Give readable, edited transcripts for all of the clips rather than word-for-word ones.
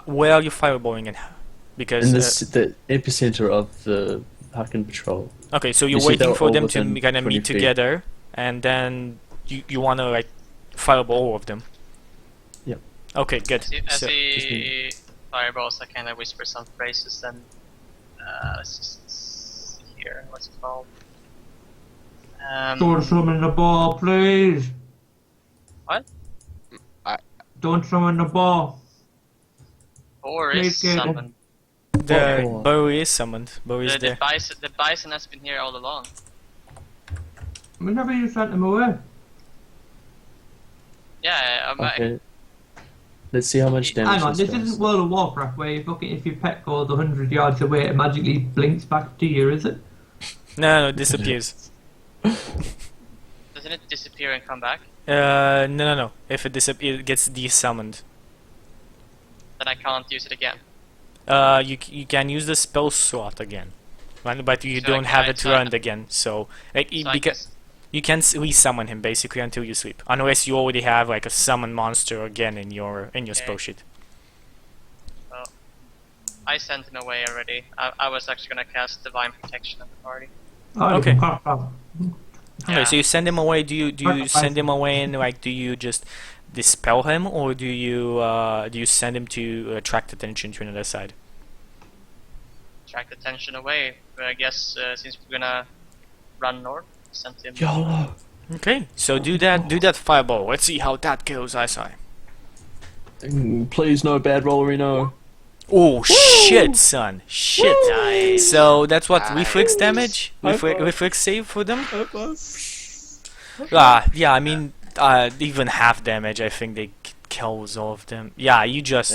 Where are you fireballing in? Because In the epicenter of the Haken patrol. okay, so You you're see waiting they're for all them to within kind of 20 meet feet. together, and then you wanna like fireball all of them. Yep. Okay, good. As So, he fireballs, I kind of whisper some phrases and let's just see here. What's it called? Don't summon the ball, please. What? Don't summon the ball. Or is Please get it. summoned. the bow is summoned. Bow is there. The bison has been here all along. Whenever you sent him away. Yeah, Okay. Let's see how much damage Hang on, this does. isn't World of Warcraft where you fucking, if your pet goes 100 yards away, it magically blinks back to you, is it? No, it disappears. doesn't it disappear and come back? No. If it disappears, it gets desummoned. Then I can't use it again. You can use the spell slot again, but you So don't I- have I- it so I- run again. So like So I because you can resummon him basically until you sleep, unless you already have like a summon monster again in your spell sheet. I sent him away already. I was actually gonna cast Divine Protection at the party. Oh, Okay. Yeah. Okay, so you send him away. Do you Perfect. send him away and like do you just dispel him, or do you send him to attract attention to another side? Track attention away. But I guess since we're gonna run north, send him. YOLO! Okay, so do that fireball. Let's see how that goes, I say. Please no bad rollery, no. Oh shit, son! Shit. Nice. So that's what reflex damage, High five. reflex save for them. Yeah. I mean, even half damage, I think they kills all of them. Yeah, you just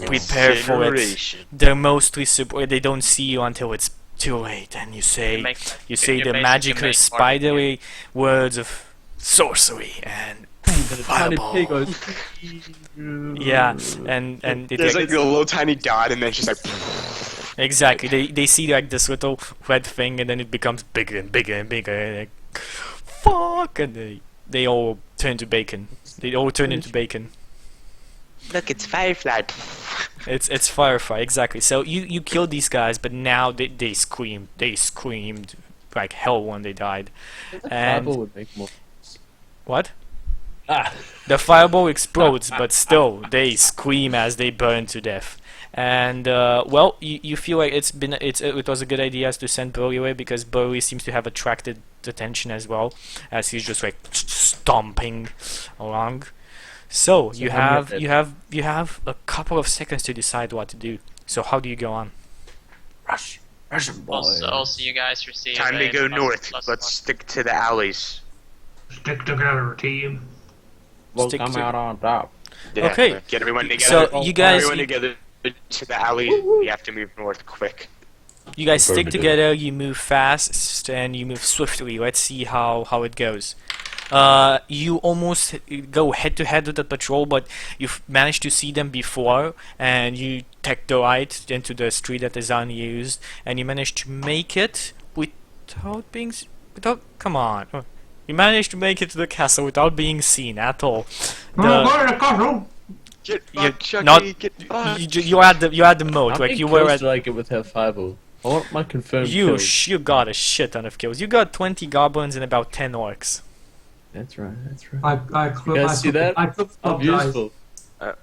prepare for it. Incineration. They're mostly support. They don't see you until it's too late, and you say You the basically magical make spidery words of sorcery and Tiny fireball. pig goes. Yeah, and it There's like, like a little tiny dot, and then it's just like. exactly. They see like this little red thing, and then it becomes bigger and bigger and bigger. And like, fuck, and they all turn to bacon. They all turn into bacon. Look, it's Firefly. It's Firefly, exactly. So you killed these guys, but now they screamed. They screamed like hell when they died. And Fireball would make more. what? Ah! The fireball explodes, but still they scream as they burn to death. And well, you feel like it was a good idea to send Burly away because Burly seems to have attracted attention as well, as he's just like stomping along. So you how have many you have a couple of seconds to decide what to do. So how do you go on? Rush! Rush 'em, boy! Also, you guys receive. Time to a go plus- north. plus Let's one. stick to the alleys. Stick together, team. We'll stick come to- out on top. Yeah, Okay. Get everyone So together. you guys Everyone together to the alley. We have to move north quick. You guys stick Affirmative. together, you move fast, and you move swiftly. Let's see how it goes. You almost go head to head with the patrol, but you've managed to see them before, and you take the right into the street that is unused, and you manage to make it without being come on. You managed to make it to the castle without being seen at all. Oh, go to the castle. Get You- fucked, Chucky. not- Get fucked. You had the moat, How like many you were kills at. did I get with her fireball? I want my confirmed You kills. you got a shit ton of kills. You got 20 goblins and about 10 orcs. That's right, that's right. I You guys see that? I covered How Bob's eyes. useful. I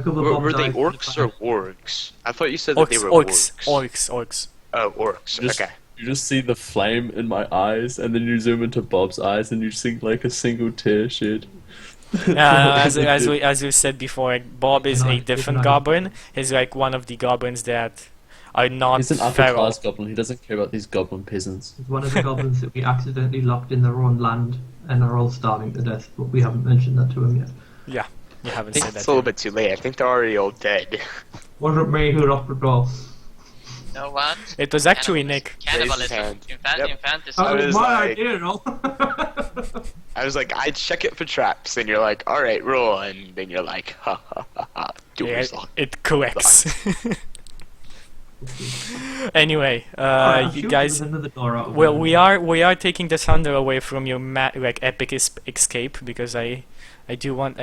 covered Were, Bob's were they eyes. orcs or wargs? I thought you said that they Orcs, were orcs. Oh, orcs. Just- Okay. You just see the flame in my eyes, and then you zoom into Bob's eyes, and you see like a single tear shed. As we said before, like, Bob is a Nice, different nice. goblin. He's like one of the goblins that are not He's an upper feral. class goblin. He doesn't care about these goblin peasants. It's one of the goblins that we accidentally locked in their own land and are all starving to death, but we haven't mentioned that to him yet. You I haven't think said it's that. a little bit too late. I think they're already all dead. Wasn't me who locked the door. You know what? It was actually Nick. Cannibalism. hand. Infanticide. Yep. That I was was my like- idea, no? I was like, I check it for traps, and you're like, all right, roll, and then you're like, ha ha ha ha. Do Yeah, yourself. it collects. Anyway, Alright, you shoot, guys. there's another door out of Well, there. we are taking the thunder away from your like epic escape because I do want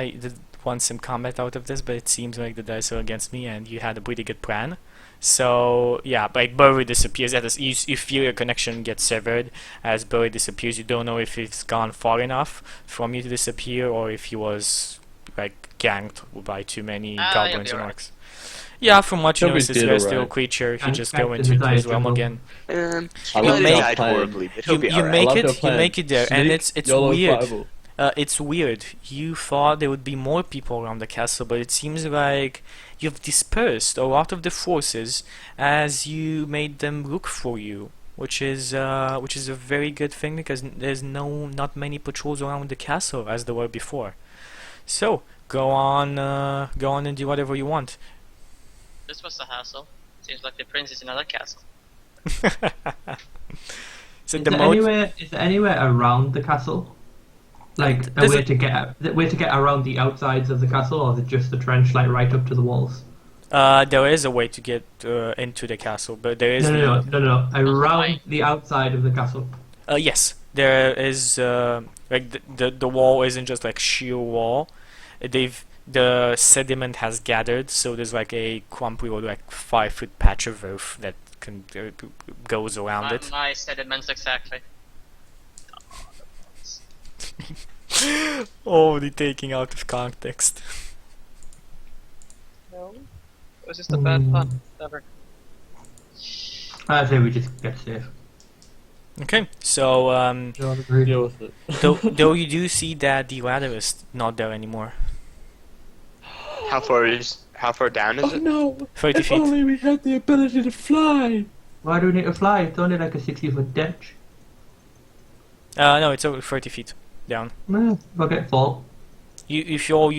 want some combat out of this, but it seems like the dice are against me, and you had a pretty good plan. So yeah, like Burry disappears. You feel your connection gets severed as Burry disappears. You don't know if it's gone far enough from you to disappear, or if he was like ganked by too many goblins you'll and be orcs. Yeah, from what you know, Burry it's a did celestial alright. creature. He And just back go to into the his dice realm jungle. again. He I You love make- your died plan. horribly, but he'll You, be you alright. make I love it. your You plan. make it there, and Sneak, it's YOLO weird. Bible. It's weird. You thought there would be more people around the castle, but it seems like you've dispersed a lot of the forces as you made them look for you, which is a very good thing because there's not many patrols around the castle as there were before. So go on and do whatever you want. This was a hassle. Seems like the prince is in another castle. So Is the there anywhere around the castle? Like a There's way a- to get around the outsides of the castle, or is it just the trench like right up to the walls? there is a way to get into the castle, but there is No. Around Why? the outside of the castle. yes, there is like the wall isn't just like sheer wall. The sediment has gathered, so there's like a crumpy or like 5-foot patch of earth that goes around it. My sediments exactly. Oh, the taking out of context. No. It was just a bad pun. Never. I say we just get safe. Okay, so You all agree? Deal with it. though you do see that the ladder is not there anymore. How far down is Oh it? no! 30 If feet. only we had the ability to fly! Why do we need to fly? It's only like a 60-foot ditch. No, it's over 30 feet down. No, okay, fall. You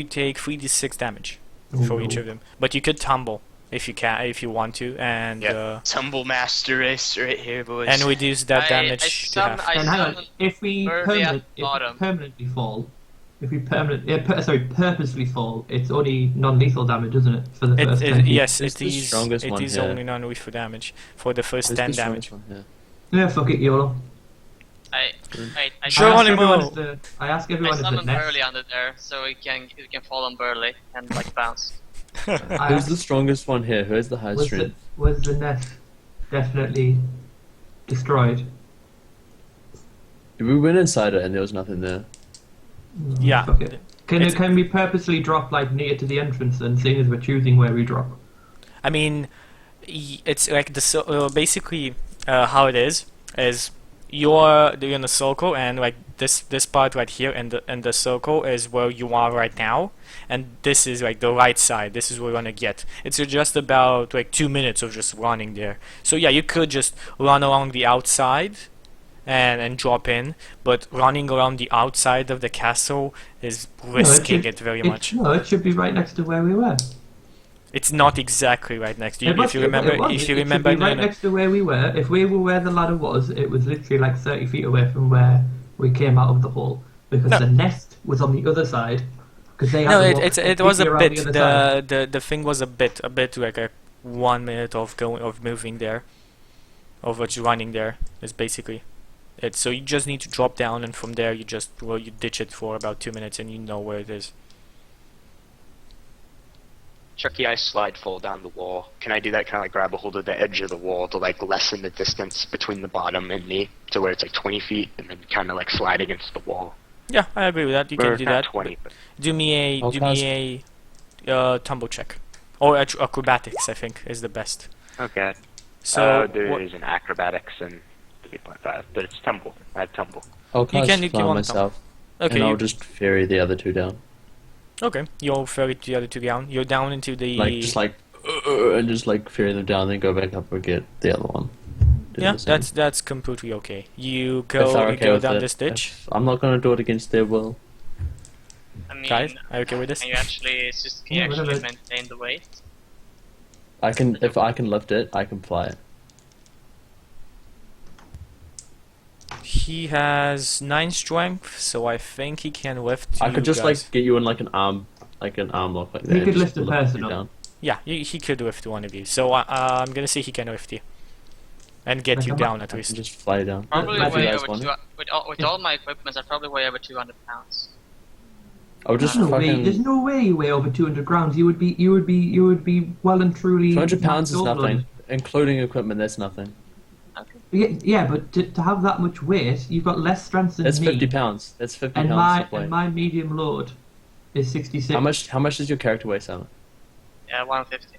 take 3d6 damage for each of them, but you could tumble if you want to, and Yeah. Tumble master race right here, boys. and reduce that I damage to half. I And hang on, summoned if we Burby at bottom. permanently fall, purposely fall, it's only non-lethal damage, isn't it? For the first 10 feet? Yes, It's it the is. strongest It one is here. only non-lethal damage for the first Where's 10 the damage. strongest one Yeah, fuck it, YOLO. I Sure, I ask Geronimo. everyone I ask I everyone if the summoned nest. Burley under there so he can fall on Burley and like bounce. I Who's asked, the strongest one here? Who's the highest strength? was the nest definitely destroyed? We went inside it and there was nothing there. No, Yeah. Fuck it. It's- Can we purposely drop like near to the entrance then, seeing as we're choosing where we drop? I mean, it's like basically how it is you're in a circle, and like this part right here and the circle is where you are right now, and this is like the right side. This is where we're gonna get. It's just about like 2 minutes of just running there. So yeah, you could just run along the outside and drop in, but running around the outside of the castle is risking should- it very much. No, it should be right next to where we were. It's not exactly right next to you. It must- If you remember, it was. if you It should remember, be no, right no. next to where we were. If we were where the ladder was, it was literally like 30 feet away from where we came out of the hall, because No. the nest was on the other side. Because they had No, to it walk it was a completely bit. around the other side. The thing was a bit like a 1 minute of moving there, of just running there. Is basically it. So you just need to drop down, and from there you ditch it for about 2 minutes, and you know where it is. Chucky, I slide fall down the wall. Can I do that? Can I like grab a hold of the edge of the wall to like lessen the distance between the bottom and me to where it's like 20 feet, and then kind of like slide against the wall? Yeah, I agree with that. You Or can do not that. 20, but Do me I'll a tumble check, or acrobatics. I think is the best. okay. So there what- is an acrobatics and 3.5, but it's tumble. I have tumble. I'll cast can- you fly want myself, okay, and I'll you- just ferry the other two down. okay. You'll ferry the other two down. You're down into the And just like ferry them down, then go back up and get the other one. Do yeah. the same. That's completely okay. You If they're go okay with down it. this ditch. If- I'm not gonna do it against their will. I mean, Guys, are you okay with this? Can you actually Yeah, actually whatever. maintain the weight? If I can lift it, I can fly it. He has 9 strength, so I think he can lift. I you could just guys. like get you in like an arm lock like that. He and could just lift a person you up. down. Yeah, he could lift one of you. So I'm gonna say he can lift you, and get Like you a down at I can least. just fly down. Probably Imagine weigh you guys over want with all my equipment, I probably weigh over 200 pounds. I would just There's no way. fucking. There's no way you weigh over 200 grams. You would be well and truly. 200 pounds is gold-blooded. nothing, including equipment. That's nothing. Yeah, but to have that much weight, you've got less strength than That's me. 50 pounds. That's 50 And pounds of weight. my medium load is 66. How much does your character weigh, Simon? Yeah, 150.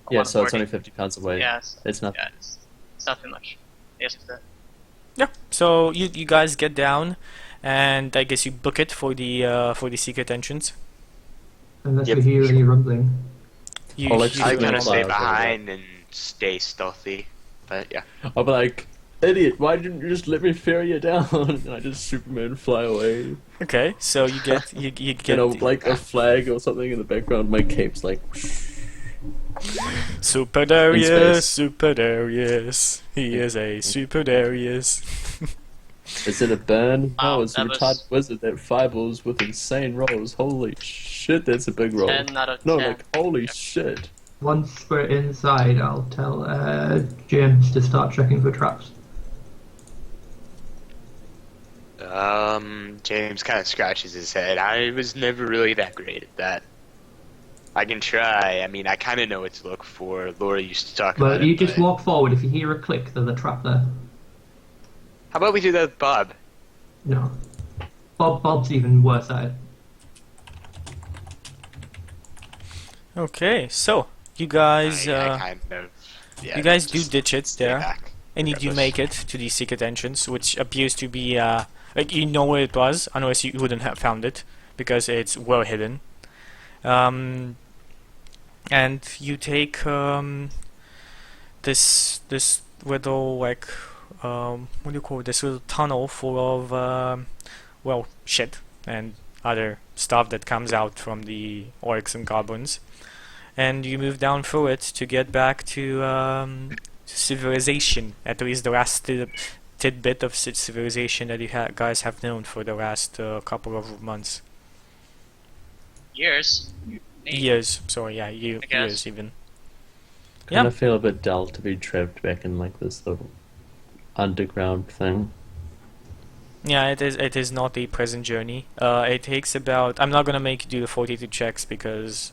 Or Yeah, so it's 140. only 50 pounds of weight. Yeah, It's nothing. yeah, it's not too much. Yes, the Yeah. So you guys get down, and I guess you book it for the secret entrance. Unless Yep, we hear sure. any rumbling. You, Oh, like you I'm Super gonna Man stay Fly or whatever. behind and stay stealthy. But yeah. I'll be like, idiot, why didn't you just let me ferry you down? And I just Superman fly away. okay. So you get you get You know, like a flag or something in the background. My cape's like, Super In Darius, space. Super Darius. He is a Super Darius. is it a burn? Wow, No, it's a that was- retarded wizard that fireballs with insane rolls. Holy shit, that's a big roll. 10 out of No, 10. like, holy shit. Once we're inside, I'll tell James to start checking for traps. James kind of scratches his head. I was never really that great at that. I can try. I mean, I kind of know what to look for. Laura used to talk about But you it. just but- walk forward. If you hear a click, there's a trap there. How about we do that with Bob? No. Bob's even worse at it. Okay. So you guys I kind of. Yeah, you guys do just ditch it stay there. back. and you do regardless. make it to the secret entrance, which appears to be like you know where it was, otherwise you wouldn't have found it because it's well hidden. And you take this little like what do you call it? This little tunnel full of well shit and other stuff that comes out from the orcs and goblins, and you move down through it to get back to civilization, at least the last tidbit of civilization that you guys have known for the last couple of months. Years. Years, sorry, yeah, I guess. years even. Kind Yeah. of feel a bit dull to be trapped back in like this little underground thing. Yeah, it is not a pleasant journey. It takes about, I'm not gonna make you do the 42 checks because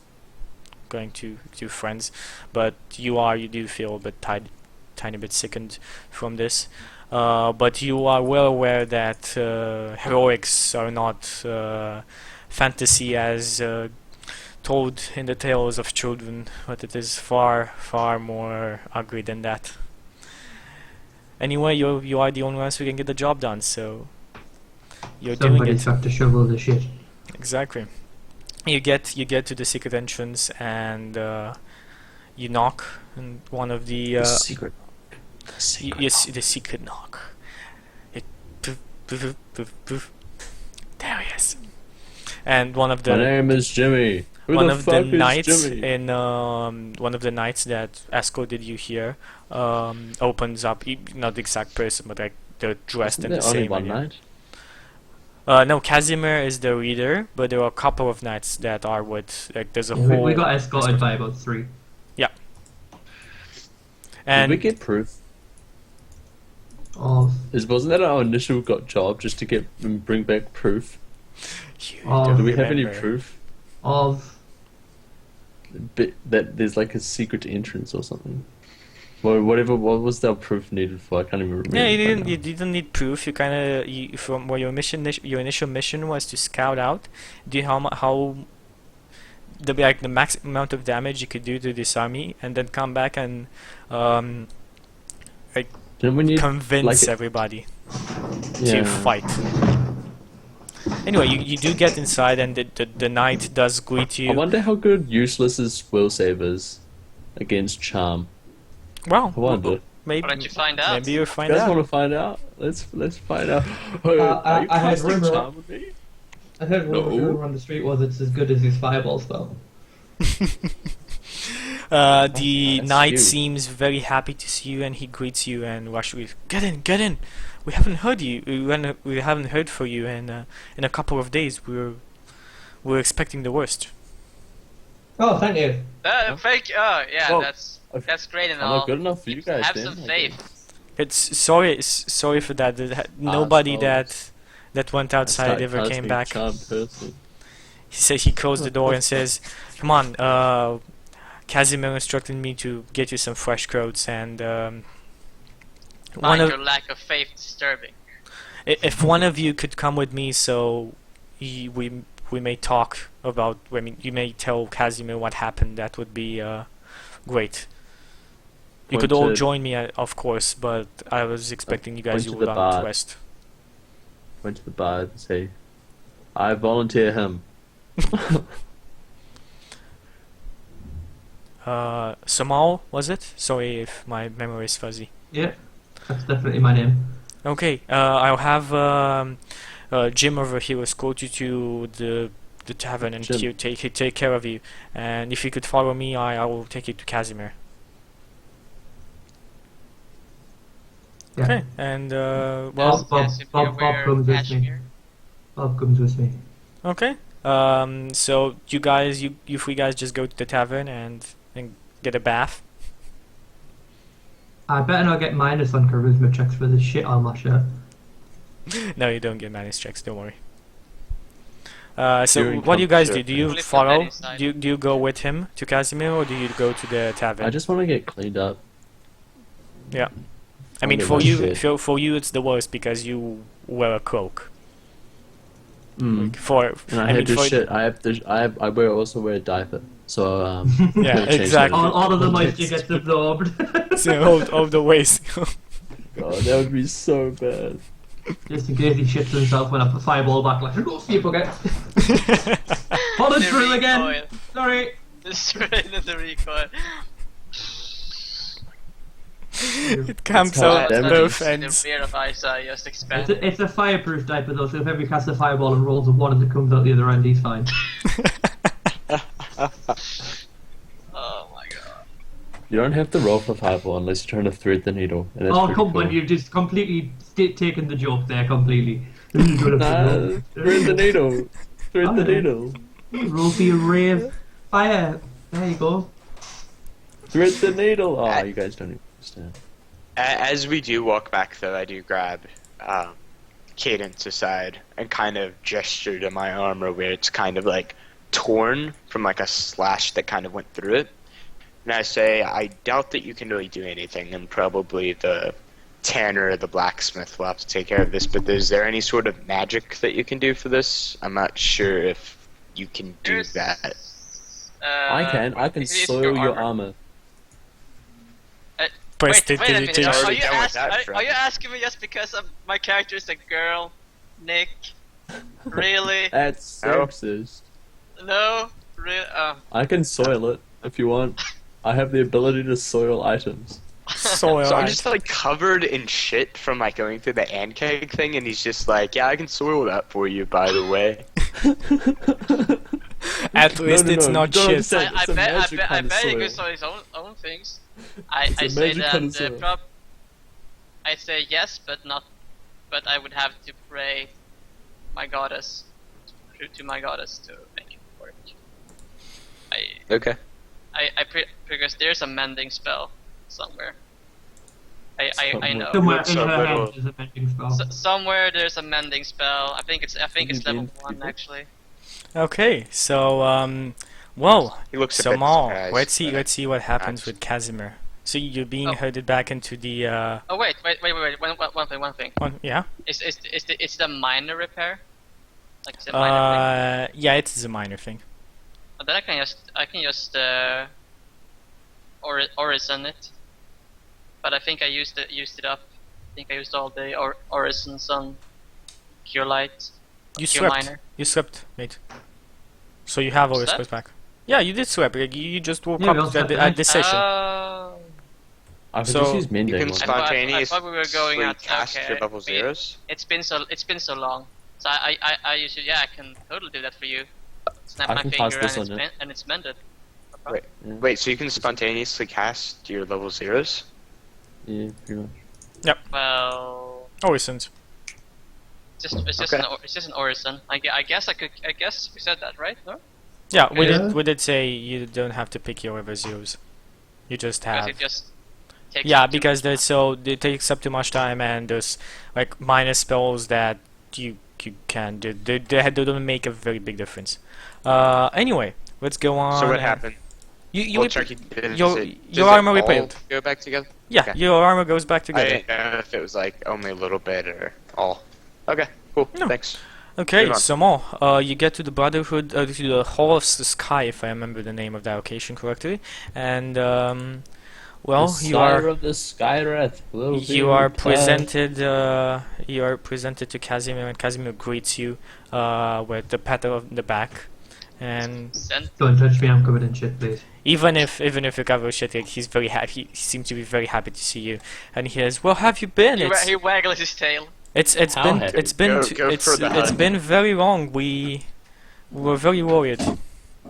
going to do friends, but you do feel a bit tiny bit sickened from this. But you are well aware that heroics are not fantasy as told in the tales of children, but it is far, far more ugly than that. Anyway, you are the only ones who can get the job done, so you're doing Somebody's it. got to shovel the shit. Exactly. You get to the secret entrance and you knock, and one of the secret. yes, the secret knock. It poof, poof, poof, poof. There he is. And one of My the name is Jimmy. Who one the of the fuck is knights Jimmy? in one of the knights that escorted you here opens up. Not the exact person, but like they're dressed in Isn't the there only same. one idea. night? No, Casimir is the leader, but there are a couple of knights that are with. Like, there's a Yeah, whole. we got escorted by about 3. and Did we get proof? Of Wasn't that our initial job just to get and bring back proof? You Oh. don't Do we have any remember. proof that there's like a secret entrance or something? Well, whatever. What was that proof needed for? I can't even remember. Yeah, you right now. didn't need proof. You kind of from where your initial mission was to scout out, do how the max amount of damage you could do to this army, and then come back and Didn't we need convince like everybody yeah. to fight. Anyway, you do get inside, and the knight does greet I you. wonder how good Useless's will save is against Charm. Well, I wonder. maybe Why don't you find out? maybe you'll You find guys out. want to find out? Let's find out. Oh, are you I had casting rumor- Charm with me? I heard No. rumor on the street was it's as good as his fireball spell. The That's knight you. seems very happy to see you, and he greets you and rushes with, "Get in, get in! We haven't heard you. We haven't heard from you in a couple of days. We're expecting the worst." Oh, thank you. Fake. Oh, yeah, Well, that's great and I'm all. not good enough for you guys. Have then, some I faith. guess. It's sorry for that. Nobody Assholes. that went outside ever came Casting back. Charm person. he closed the door and says, "Come on, Casimir instructed me to get you some fresh clothes, and one Find of your lack of faith disturbing. if one of you could come with me, so we may talk about. I mean, you may tell Casimir what happened. That would be great. You Point could all to- join me, of course, but I was expecting you guys point to would the want to bar. rest. Went to the bar and say, I volunteer him. Samal, was it? Sorry if my memory is fuzzy. Yeah, that's definitely my name. Okay, I'll have Jim over here escort you to the tavern and Jim. take care of you. And if you could follow me, I will take you to Casimir. Yeah. Okay, and well, Bob Yes, if you're comes aware, with me. Kashmir. Bob comes with me. okay. So you three guys just go to the tavern and get a bath. I better not get minus on charisma checks for this shit on my shirt. No, you don't get managed checks. Don't worry. So During what do you guys do? comfort. Do you Only for follow? Betty's side. Do you go with him to Casimir, or do you go to the tavern? I just want to get cleaned up. Yeah. I mean, get for my you, shit. for you, it's the worst because you wear a cloak. Mm. For And I, mean, have this for- shit. I also wear a diaper. So Yeah, gotta change exactly. that. All of the moisture gets absorbed. so of the waste. God, that would be so bad. Just in case he shits himself when I put fireball back like, go see you bucket. Follow The through again. recoil. Sorry. Straight into the recoil. It comes how out it both The ends. beer of ice I just expanded. It's a fireproof diaper though, so if every casts a fireball and rolls a one and it comes out the other end, he's fine. Oh my god. You don't have to roll for fireball unless you're trying to thread the needle. And that's Oh, pretty come cool. on, you've just completely taken the joke there completely. Nah, thread the needle. Thread the Okay. needle. Roll for your rave fire. There you go. Thread the needle. Oh, you guys don't understand. As we do walk back, though, I do grab Cadence aside and kind of gesture to my armor where it's kind of like torn from like a slash that kind of went through it. And I say, I doubt that you can really do anything, and probably the tanner or the blacksmith will have to take care of this, but is there any sort of magic that you can do for this? I'm not sure if you can do There's- that. I can it's soil your armor. Press Wait a minute. digitation. Already Are you, done with that, are you asking me just because my character is a girl, Nick? Really? That's No. sexist. No? Really? I can soil it if you want. I have the ability to soil items. Soil. So I'm just like covered in shit from like going through the Ankeg thing, and he's just like, yeah, I can soil that for you, by the way. At least no, it's no, not don't shit. understand. I It's a magic bet kind of he can soil. soil his own things. I It's a say magic that kind of soil. I say yes, but not. But I would have to pray my goddess to my goddess to make it work. Okay. Because there's a mending spell somewhere. I know. Somewhere Looks in a her little- head is a mending spell. Somewhere there's a mending spell. I think it's you level been 1 people? actually. Okay, so well, He looks a bit Samal, surprised, let's see what happens perhaps. with Casimir. So you're being Oh. herded back into the Oh wait. One thing. yeah. It's the minor repair. Like it's a minor thing. Yeah, it is a minor thing. But then I can just orison it. But I think I used it up. I think I used all the orisons on Cure Light. You Cure swept. Minor. You swept, mate. So you have all your Slept? spells back. Yeah, you did swap. Like, you just woke Yeah, we all up slept, at this session. Oh. I could So, just use mending. You can one. I thought we were going spontaneously out- cast okay, your level wait. zeros. It's been so long. So I usually I can totally do that for you. Snap I my can finger pass this and on it. and it's mended. No problem. Wait, so you can spontaneously cast your level zeros? Yeah, pretty much. Well, Orisons. it's just Okay. it's just an orison. I guess we said that right? No? Yeah, we Yeah. did say you don't have to pick your ever zeros. You just Because have. it just takes Yeah, up too because much it takes up too much time, and there's like minor spells that you you can. They don't make a very big difference. Anyway, let's go on. So what and- happened? You Well, Chucky, does your it- your does it armor all repaired. Go back together. Yeah, Okay. your armor goes back I together. didn't know if it was like only a little bit or all. Okay, cool. No. Thanks. Okay, Move on. some more. You get to the Brotherhood, to the Hall of the Sky, if I remember the name of that location correctly, and well, The you Sire are of the Skywrath will be you are returned. presented to Casimir, and Casimir greets you with the pat on the back, and Sent. Don't touch me, I'm covered in shit, please. even if you cover shit, like, he's very happy. He seems to be very happy to see you, and he says, "Well, have you been? He waggles his tail. It's How been happy? it's been Go- t- go it's for the it's hug. been very long. We were very worried.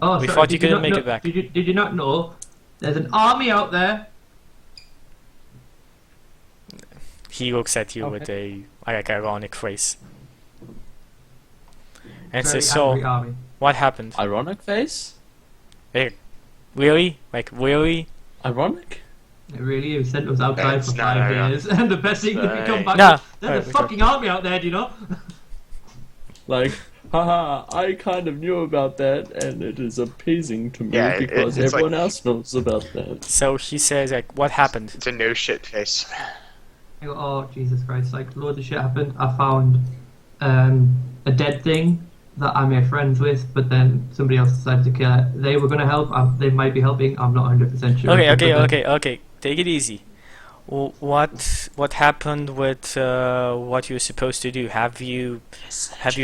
Oh, We sorry, thought you did couldn't not make know- it back. Did you not know? There's an army out there. He looks at you with a like ironic face, and Very says, "So, angry army. what happened? Ironic face? Really? Like really? Ironic? It really is. Sent us outside That's for not 5 ironic. years, and the best thing that we come back Nah. with, there's Right, a okay. fucking army out there, do you know? Like, haha, I kind of knew about that, and it is appeasing to me Yeah, because it's everyone like- else knows about that. So he says, like, what happened? It's a no shit face. I go, oh, Jesus Christ, like, loads of shit happened. I found a dead thing that I made friends with, but then somebody else decided to kill it. They were going to help, they might be helping, I'm not 100% sure. Okay. Take it easy. What happened with what you were supposed to do? Have you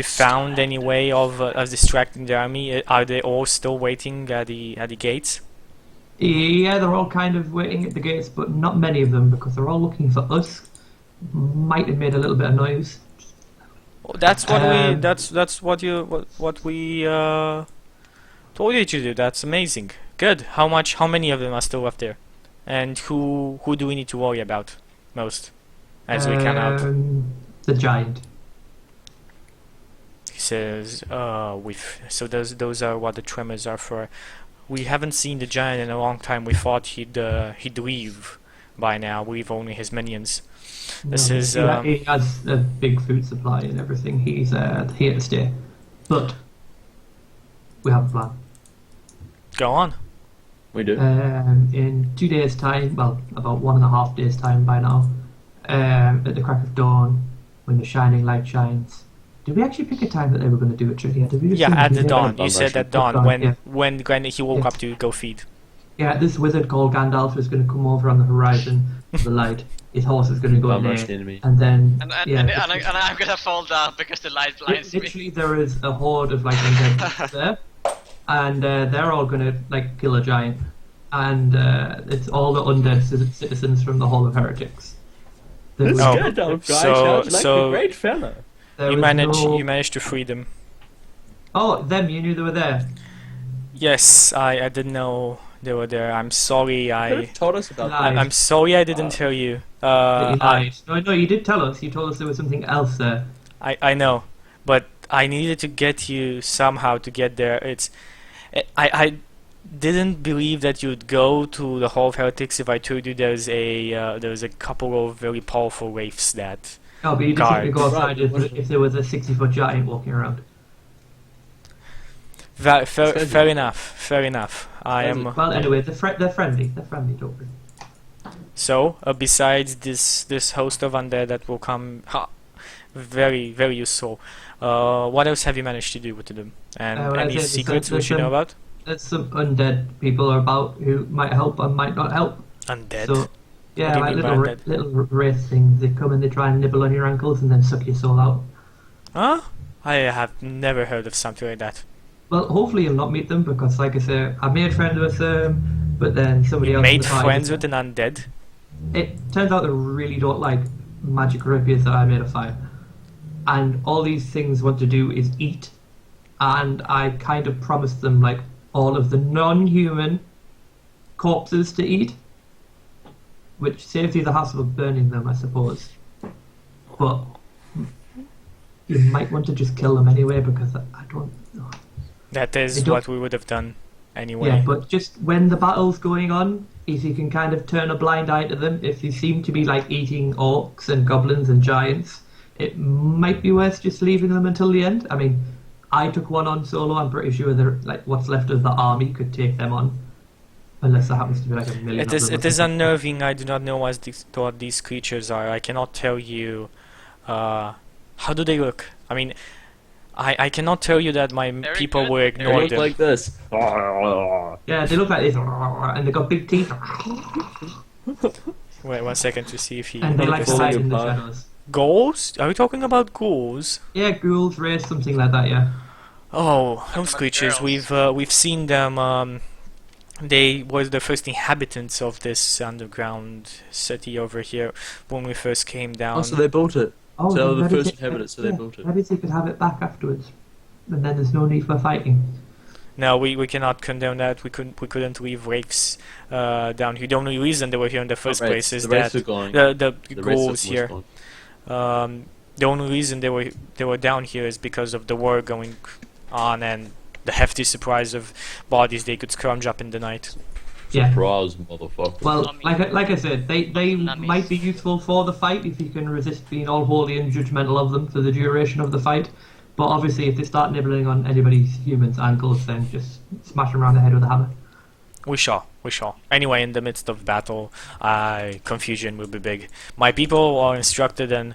found any way of distracting the army? Are they all still waiting at the gates? Yeah, they're all kind of waiting at the gates, but not many of them, because they're all looking for us. Might have made a little bit of noise. That's what Um, that's what we told you to do. That's amazing. Good. How many of them are still left there? And who do we need to worry about most as we come out? The giant. He says, so those are what the tremors are for. We haven't seen the giant in a long time. We thought he'd leave by now. We've only his minions. This is, He has a big food supply and everything. He's here to stay. But we have a plan. Go on. We do. In 2 days' time, well, about 1.5 days' time by now, at the crack of dawn, when the shining light shines. Did we actually pick a time that they were going to do it, Trudy? Did we just Yeah, think at we the did? dawn. dawn You said version. at dawn Dawn, when yeah. when he woke Yeah. up to go feed. Yeah, this wizard called Gandalf is going to come over on the horizon of the light. His horse is going to go in Arch there, enemy. and then And yeah, I'm gonna fall down because the light blinds me. literally there is a horde of like undead there, and they're all going to like kill a giant, and it's all the undead citizens from the Hall of Heretics. There This Oh, was- Gandalf guy so- sounds like so- a great fella. there You was no- managed to free them. Oh, them! You knew they were there. Yes, I didn't know they were there. I'm sorry. Could have told us about Lied. that. I'm sorry I didn't tell you. That you lied. No, you did tell us. You told us there was something else there. I know, but I needed to get you somehow to get there. I didn't believe that you'd go to the Hall of Heretics if I told you there's a couple of very powerful wraiths that. Oh, but you just simply go Guards. outside if there was a 60-foot giant walking around. Fair enough. I am. Well, anyway, they're friendly. They're friendly, don't worry. So, besides this host of undead that will come, very useful. What else have you managed to do with them? And Well, any I said, secrets we there's should know some- about? There's some undead people about who might help and might not help. Undead. So, yeah, What do you like mean by little undead? little wraith things. They come and they try and nibble on your ankles and then suck your soul out. Huh? I have never heard of something like that. Well, hopefully you'll not meet them because, like I say, I made friends with them, but then somebody You else. in made the party- friends with an undead? It turns out they really don't like magic rapiers that I made of fire. And all these things want to do is eat. And I kind of promised them like all of the non-human corpses to eat. Which saves you the hassle of burning them, I suppose. But you might want to just kill them anyway because I don't know. That is They don't- what we would have done anyway. Yeah, but just when the battle's going on, if you can kind of turn a blind eye to them, if they seem to be like eating orcs and goblins and giants, it might be worth just leaving them until the end. I mean, I took one on solo. I'm pretty sure that like what's left of the army could take them on, unless there happens to be like a million. It of is them or it is something. unnerving. I do not know what these creatures are. I cannot tell you. How do they look? I mean, I cannot tell you that my Very people good, will very They ignore look them. like this. Yeah, they look like this, and they got big teeth, Wait 1 second to see if he. and they like to Falling hide in the apart. shadows. Ghouls? Are we talking about ghouls? Yeah, ghouls, rays, something like that. Yeah. Oh, those about creatures. girls. We've seen them. They were the first inhabitants of this underground city over here when we first came down. Oh, so they built it. Oh, So then the maybe first they- inhabitants, so they built it. Maybe they could have it back afterwards, and then there's no need for fighting. No, we cannot condone that. We couldn't leave rakes down here. The only reason they were here in the first place is the race that are gone. the The rest of ghouls them here. was gone. The only reason they were down here is because of the war going on and the hefty surprise of bodies they could scrounge up in the night. Yeah. Surprise, motherfucker. Well, I mean- like I said, they That means- might be useful for the fight if you can resist being all holy and judgmental of them for the duration of the fight. But obviously, if they start nibbling on anybody's humans' ankles, then just smash them around the head with a hammer. We shall. Anyway, in the midst of battle, confusion will be big. My people are instructed and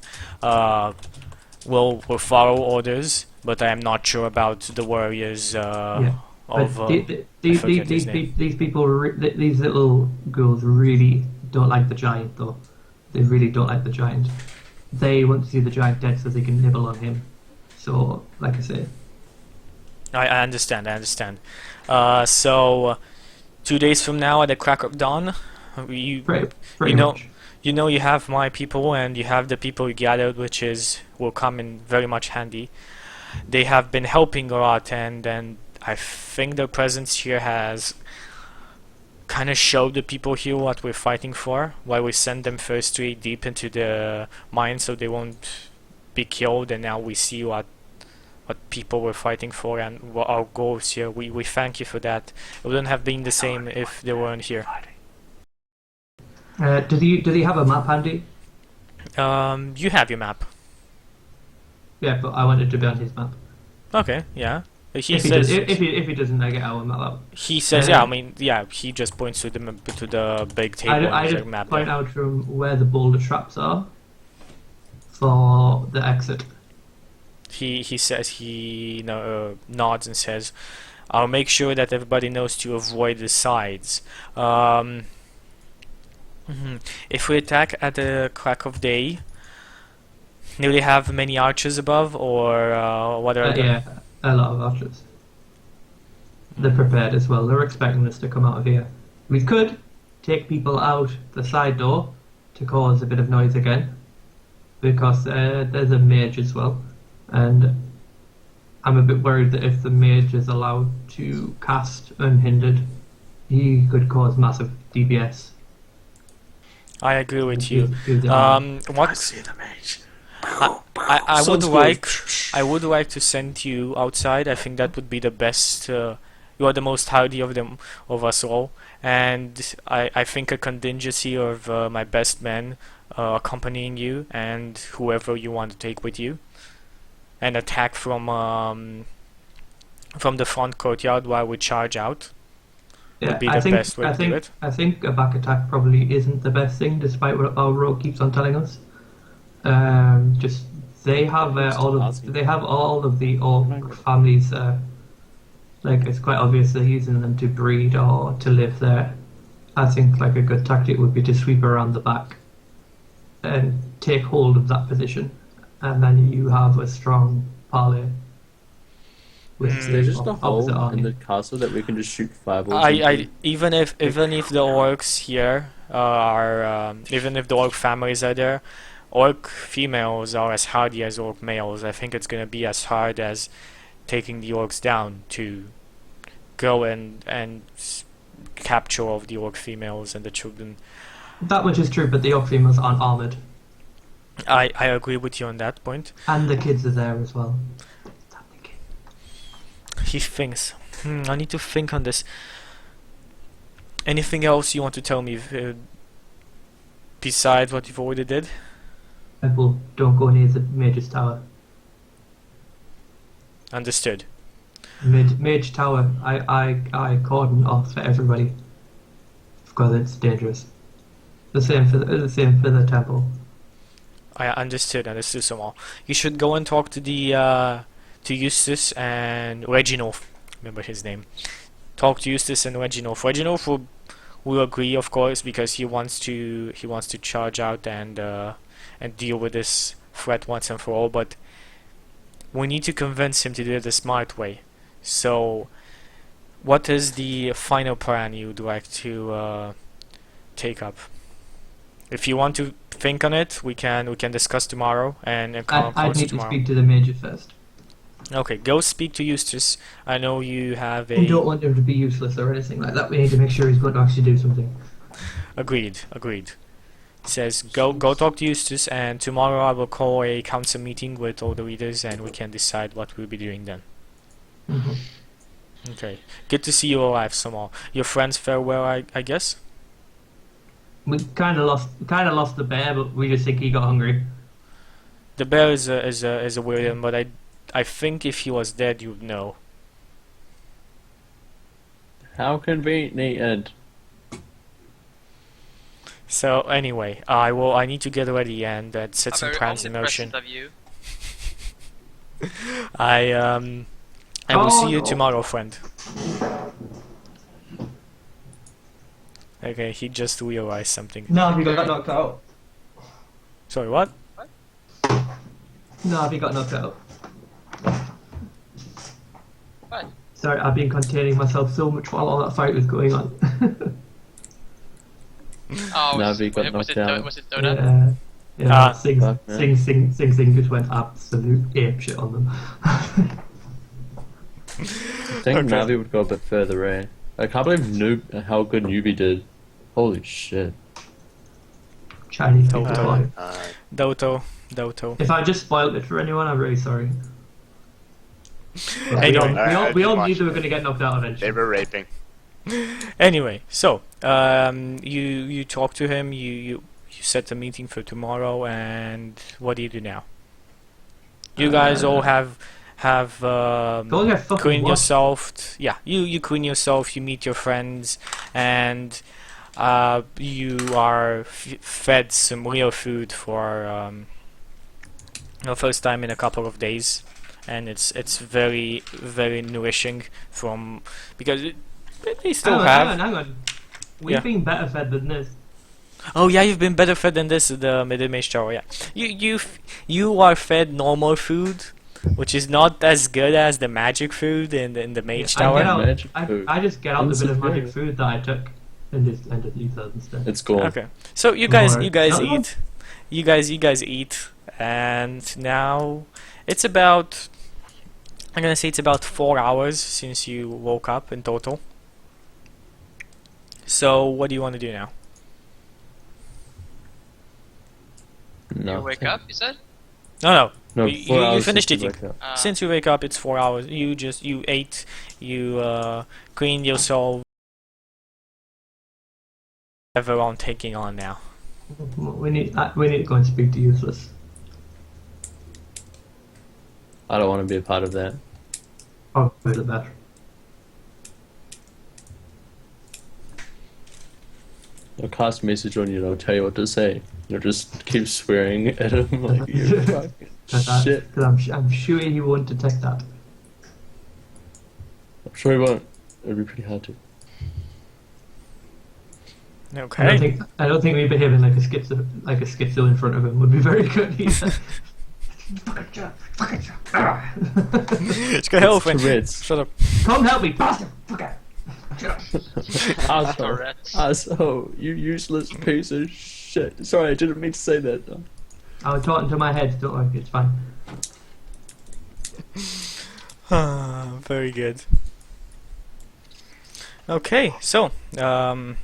will follow orders, but I am not sure about the warriors of. But forget his name. these people, these little ghouls really don't like the giant, though. They really don't like the giant. They want to see the giant dead so they can nibble on him. So, like I say, I understand. So, 2 days from now at the crack of dawn, you pretty know- much. you have my people and you have the people you gathered, which will come in very much handy. They have been helping a lot, and I think their presence here has kind of showed the people here what we're fighting for. Why we send them first straight deep into the mine so they won't be killed, and now we see what people were fighting for and what our goals here. We thank you for that. It wouldn't have been the same if they weren't here. Do they have a map handy? You have your map. Yeah, but I want it to be on his map. Okay, yeah. He If says if he doesn't, I get our map out. he says yeah. I mean yeah. He just points to the big table I on the just map. point there. out from where the boulder traps are for the exit. He says he nods and says, "I'll make sure that everybody knows to avoid the sides. If we attack at the crack of day, do they have many archers above, or what are the?" Yeah, a lot of archers. They're prepared as well. They're expecting us to come out of here. We could take people out the side door to cause a bit of noise again, because there's a mage as well, and I'm a bit worried that if the mage is allowed to cast unhindered, he could cause massive DPS. I agree with you. to the army. What the mage. I would like to send you outside. I think that would be the best. You are the most hardy of us all, and I think a contingency of my best men accompanying you and whoever you want to take with you, and attack from the front courtyard while we charge out. would be the best way to do it. I think a back attack probably isn't the best thing, despite what our rogue keeps on telling us. Just they have all of the orc families. Like it's quite obvious they're using them to breed or to live there. I think like a good tactic would be to sweep around the back and take hold of that position, and then you have a strong parley. With Is there just a hole opposite army. in the castle that we can just shoot fireballs into? I even if the orcs here are even if the orc families are there, orc females are as hardy as orc males. I think it's gonna be as hard as taking the orcs down to go and capture all of the orc females and the children. That much is true, but the orc females aren't armored, I agree with you on that point. and the kids are there as well. He thinks. I need to think on this. Anything else you want to tell me besides what you've already did? temple, don't go near the Mage's Tower. Understood. Mage Tower, I cordon off for everybody because it's dangerous. The same for the temple. I understood Samal. You should go and talk to the to Eustace and Reginald. Remember his name. Talk to Eustace and Reginald. Reginald will agree, of course, because he wants to charge out and deal with this threat once and for all. But we need to convince him to do it the smart way. So, what is the final plan you'd like to take up? If you want to think on it, we can discuss tomorrow and come I close need to tomorrow. speak to the Major first. Okay, go speak to Eustace. I know you have We don't a... want him to be useless or anything like that. We need to make sure he's going to actually do something. Agreed. It says go talk to Eustace, and tomorrow I will call a council meeting with all the leaders and we can decide what we'll be doing then. Mhm. Okay. Good to see you alive, Samal. Your friends fare well, I guess? We kind of lost the bear, but we just think he got hungry. The bear is a weird one, but I think if he was dead you'd know. How convenient. So anyway, I need to get ready and set How some very plans in motion. omnipresent of you. I will see you no. tomorrow, friend. Okay, he just realized something. No, he got knocked out. Sorry, what? No, he got knocked out. What? Sorry, I've been containing myself so much while all that fight was going on. Oh, Navi got knocked out. Was it Donut? Yeah, Ah. Fuck, man. Sing just went absolute apeshit on them. I think Okay. Navi would go a bit further, eh? I can't believe how good Newbie did. Holy shit. Chinese Oh, people. oh. Like. Doto. If I just spoiled it for anyone, I'm really sorry. But Anyway. we all Too knew much. they were going to get knocked out eventually. They were raping. Anyway, so you talk to him. You set a meeting for tomorrow, and what do you do now? You guys all have Go get fucking clean washed. yourself. Yeah, you clean yourself. You meet your friends, and you are fed some real food for the first time in a couple of days, and it's very nourishing because they still have. Hang on. We've Yeah. been better fed than this. Oh yeah, you've been better fed than this, the Mage Tower. Yeah, you are fed normal food, which is not as good as the magic food in the Mage I, Tower. get out, Magic food. I just get out the bit of magic Insane. food that I took and just use that instead. It's gone. Okay, so you guys More. you guys No. eat, you guys eat, and now it's about, I'm gonna say it's about 4 hours since you woke up in total. So what do you want to do now? You wake up, you said? No, No, You- 4 you hours finished since you eating. wake up. since you wake up it's 4 hours. You ate, you cleaned yourself. Everyone taking on now. We need to go and speak to Useless. I don't want to be a part of that. Probably the better. I'll cast message on you and I'll tell you what to say. You'll just keep swearing at him like you fucking shit. Because I'm sure he won't detect that. I'm sure he won't. It'll be pretty hard to. Okay. I don't think me behaving like a schizo in front of him would be very good either. It's gonna help when. Tourette's. Shut up. Come help me, bastard! Fuck it. Asshole. Tourette's. Asshole. You useless piece of shit. Sorry, I didn't mean to say that. I was talking to my head, don't worry, it's fine. Very good. Okay, so who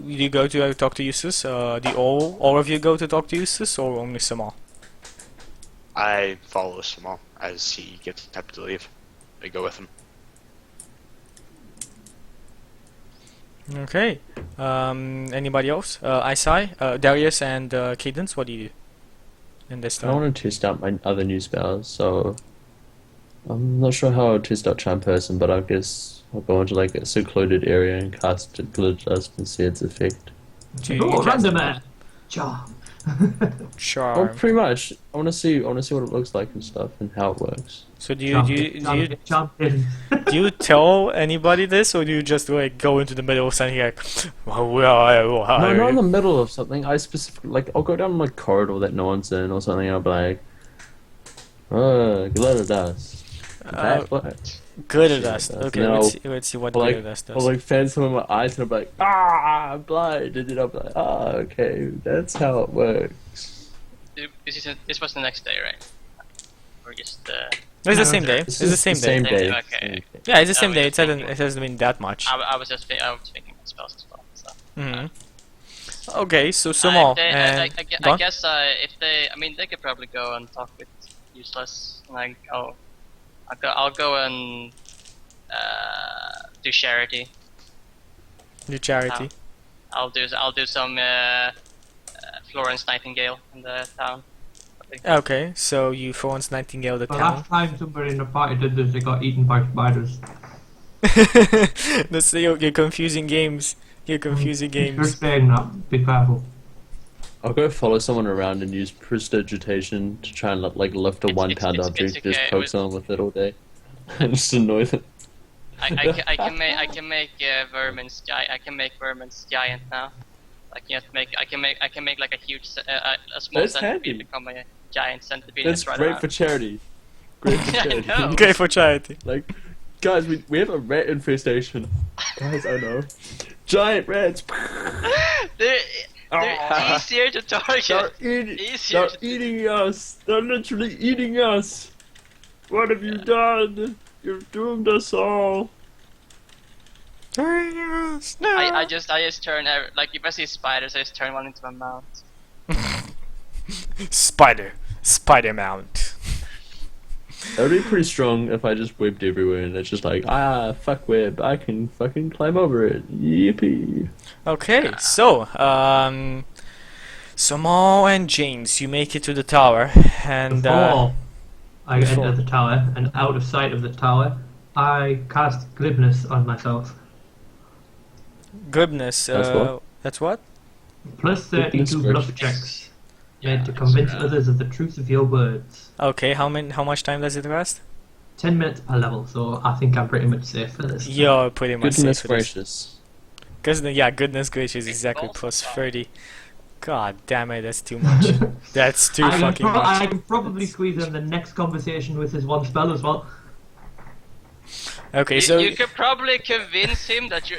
you go to talk to Eustace? All of you go to talk to Eustace, or only Samal? I follow Samal as he gets up to leave. I go with him. Okay. Anybody else? Isai, Darius, and Cadence. What do you do in this I time? want to test out my other new spells, so I'm not sure how I'll test out Charm Person, but I guess I'll go into like a secluded area and cast Glitter Dust and see its effect. Do you Oh, cast random charm. Oh, Charm. pretty much. I want to see what it looks like and stuff and how it works. So do you Champion. do you tell anybody this, or do you just like go into the middle of something like, No, not in the middle of something. I specifically like I'll go down like corridor that no one's in or something. I'll be like, Glitter Dust. That what? Glitter Shit, dust. that's- Okay, no. let's see what Or glitter like, dust or does. like fan some of my eyes and I'm like, I'm blind, and then I'm like, okay, that's how it works. This was the next day, right? Or just It's the No, same day. This It's the is same day. Same Same day. day, okay. Same day. Yeah, it's the I same was day. just It hasn't been that much. I was just thinking about spells as well. So. Hmm. Okay, so If Sumo they- and I Don? guess if they, I mean, they could probably go and talk with Useless. Like, I'll go and do charity. do charity. I'll do some Florence Nightingale in the town. Okay, so you Florence Nightingale the The town. last time somebody in the party did this, they got eaten by spiders. That's you're confusing games. You're confusing You're games. saying that. Be careful. I'll go follow someone around and use prestidigitation to try and like lift a It's- 1 pound it's object, okay, just poke with- someone with it all day, and just annoy them. I can make Vermin's giant. I can make Vermin's giant now. I can make like a huge a small That's centipede handy. become a giant centipede. That's right great around. for charity. Great for I charity. know. Okay, for charity. Like, guys, we have a rat infestation. Guys, I know. Giant rats. they're Ah. easier to target. Easier They're to eating us. They're literally eating us. What have you done? You've doomed us all. I just turn like if I see spiders, I just turn one into my mouth. Spider mount. That would be pretty strong if I just webbed everywhere and it's just like, fuck web, I can fucking climb over it. Yippee. Okay, so Sumo and James, you make it to the tower, and Before I before. enter the tower and out of sight of the tower, I cast glibness on myself. Glibness. That's what? That's what? Plus Glibness 32 bluff versus- checks. Yeah, Made to convince it's, others of the truth of your words. Okay, how much time does it last? 10 minutes per level, so I think I'm pretty much safe for this. You're pretty much Goodness safe for this. gracious. Goodness gracious, exactly, balls plus are 30. God damn it, that's too much. That's too fucking much. I can probably squeeze in the next conversation with his one spell as well. Okay, so you could probably convince him that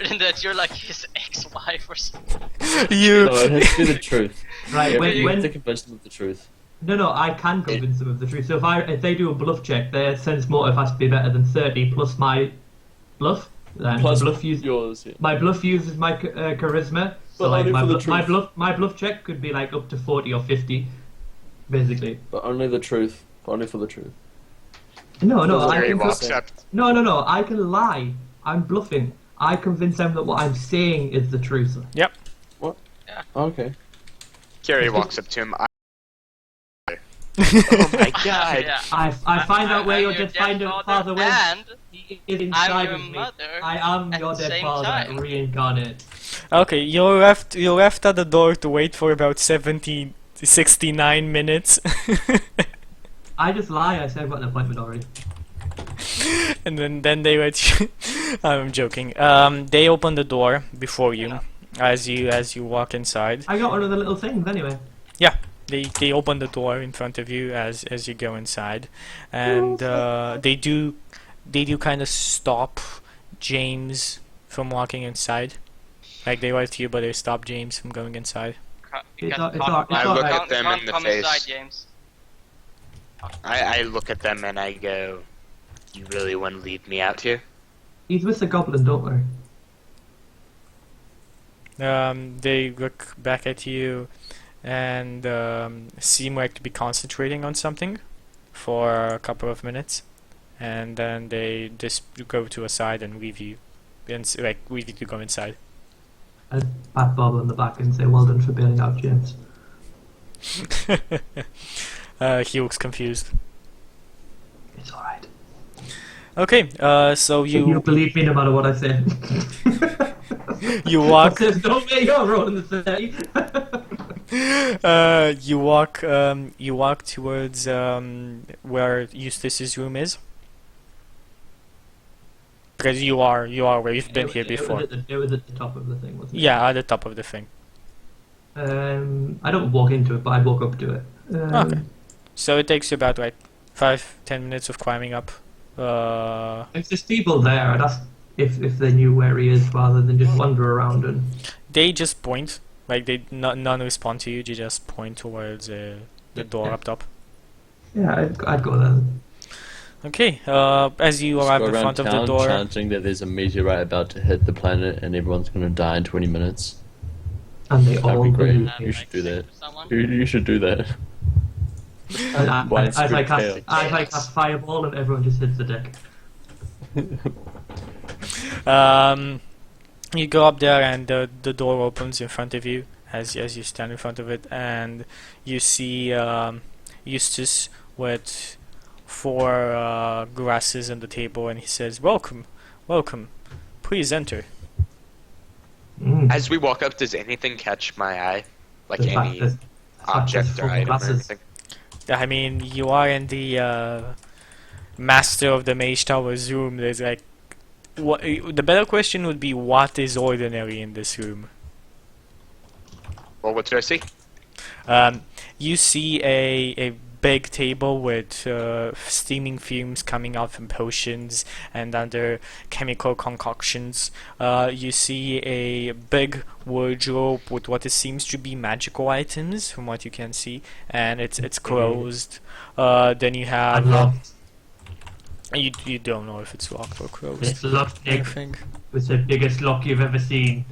you're like his ex-wife or something. you No, it has to be the truth. Right, Yeah, when, you have to when convince them of the truth. no, I can convince them of the truth. So if they do a bluff check, their sense motive has to be better than 30 plus my bluff. And Plus bluff use, yours. Yeah. my bluff uses my charisma. So But like only my, for the my truth. bluff check could be like up to 40 or 50, basically. But only the truth. Only for the truth. No, Well, I Gary can walks up. no, I can lie. I'm bluffing. I convince them that what I'm saying is the truth. Okay. Gary walks up to him. Oh my god. Yeah. I find out where I'm your your dead dead father went. and He is inside your of me. mother I am at your the dead same father time. reincarnate. Okay, you're left at the door to wait for about 69 minutes. I just lie. I said I've got an appointment already. And then they let you I'm joking. They open the door before you as you walk inside. I got one of the little things anyway. They open the door in front of you as you go inside, and they do kind of stop James from walking inside. Like they let you, but they stop James from going inside. It's Can't- all I look right. at them in the come face. inside, James. I look at them and I go, "You really want to leave me out here?" He's with the goblin, don't worry. They look back at you and seem like to be concentrating on something for a couple of minutes, and then they just go to a side and leave you, and leave you to go inside. I'd pat Bob on the back and say, "Well done for bailing out James." He looks confused. It's all right. Okay, so You you believe me no matter what I say. you walk There's no way you're rolling the 30. you walk towards where Eustace's room is. Because you are where you've been here before. It was at the top of the thing, wasn't it? Yeah, at the top of the thing. I don't walk into it, but I walk up to it. Okay. So it takes you about like 5-10 minutes of climbing up. If there's people there, I'd ask if they knew where he is rather than just wander around and. They just point, like none respond to you. They just point towards the door up top. Yeah, I'd go there. Okay. As you Just arrive go in around front of the town door, chanting that there's a meteorite about to hit the planet and everyone's gonna die in 20 minutes. And they That'd all be great. believe You me. should do that. Someone? You should do that. As I chaos. cast Fireball and everyone just hits the deck. you go up there and the door opens in front of you as you stand in front of it, and you see Eustace with 4 glasses on the table, and he says, "Welcome, welcome. Please enter." As we walk up, does anything catch my eye? Like The fact any that- object full or item or glasses. anything? I mean, you are in the Master of the Mage Tower's room. There's like, what? The better question would be, what is ordinary in this room? Well, what do I see? You see a big table with steaming fumes coming out from potions and other chemical concoctions. You see a big wardrobe with what it seems to be magical items, from what you can see, and it's closed. Then you And have locked. you don't know if it's locked or closed. It's locked, Nick. Anything. It's the biggest lock you've ever seen.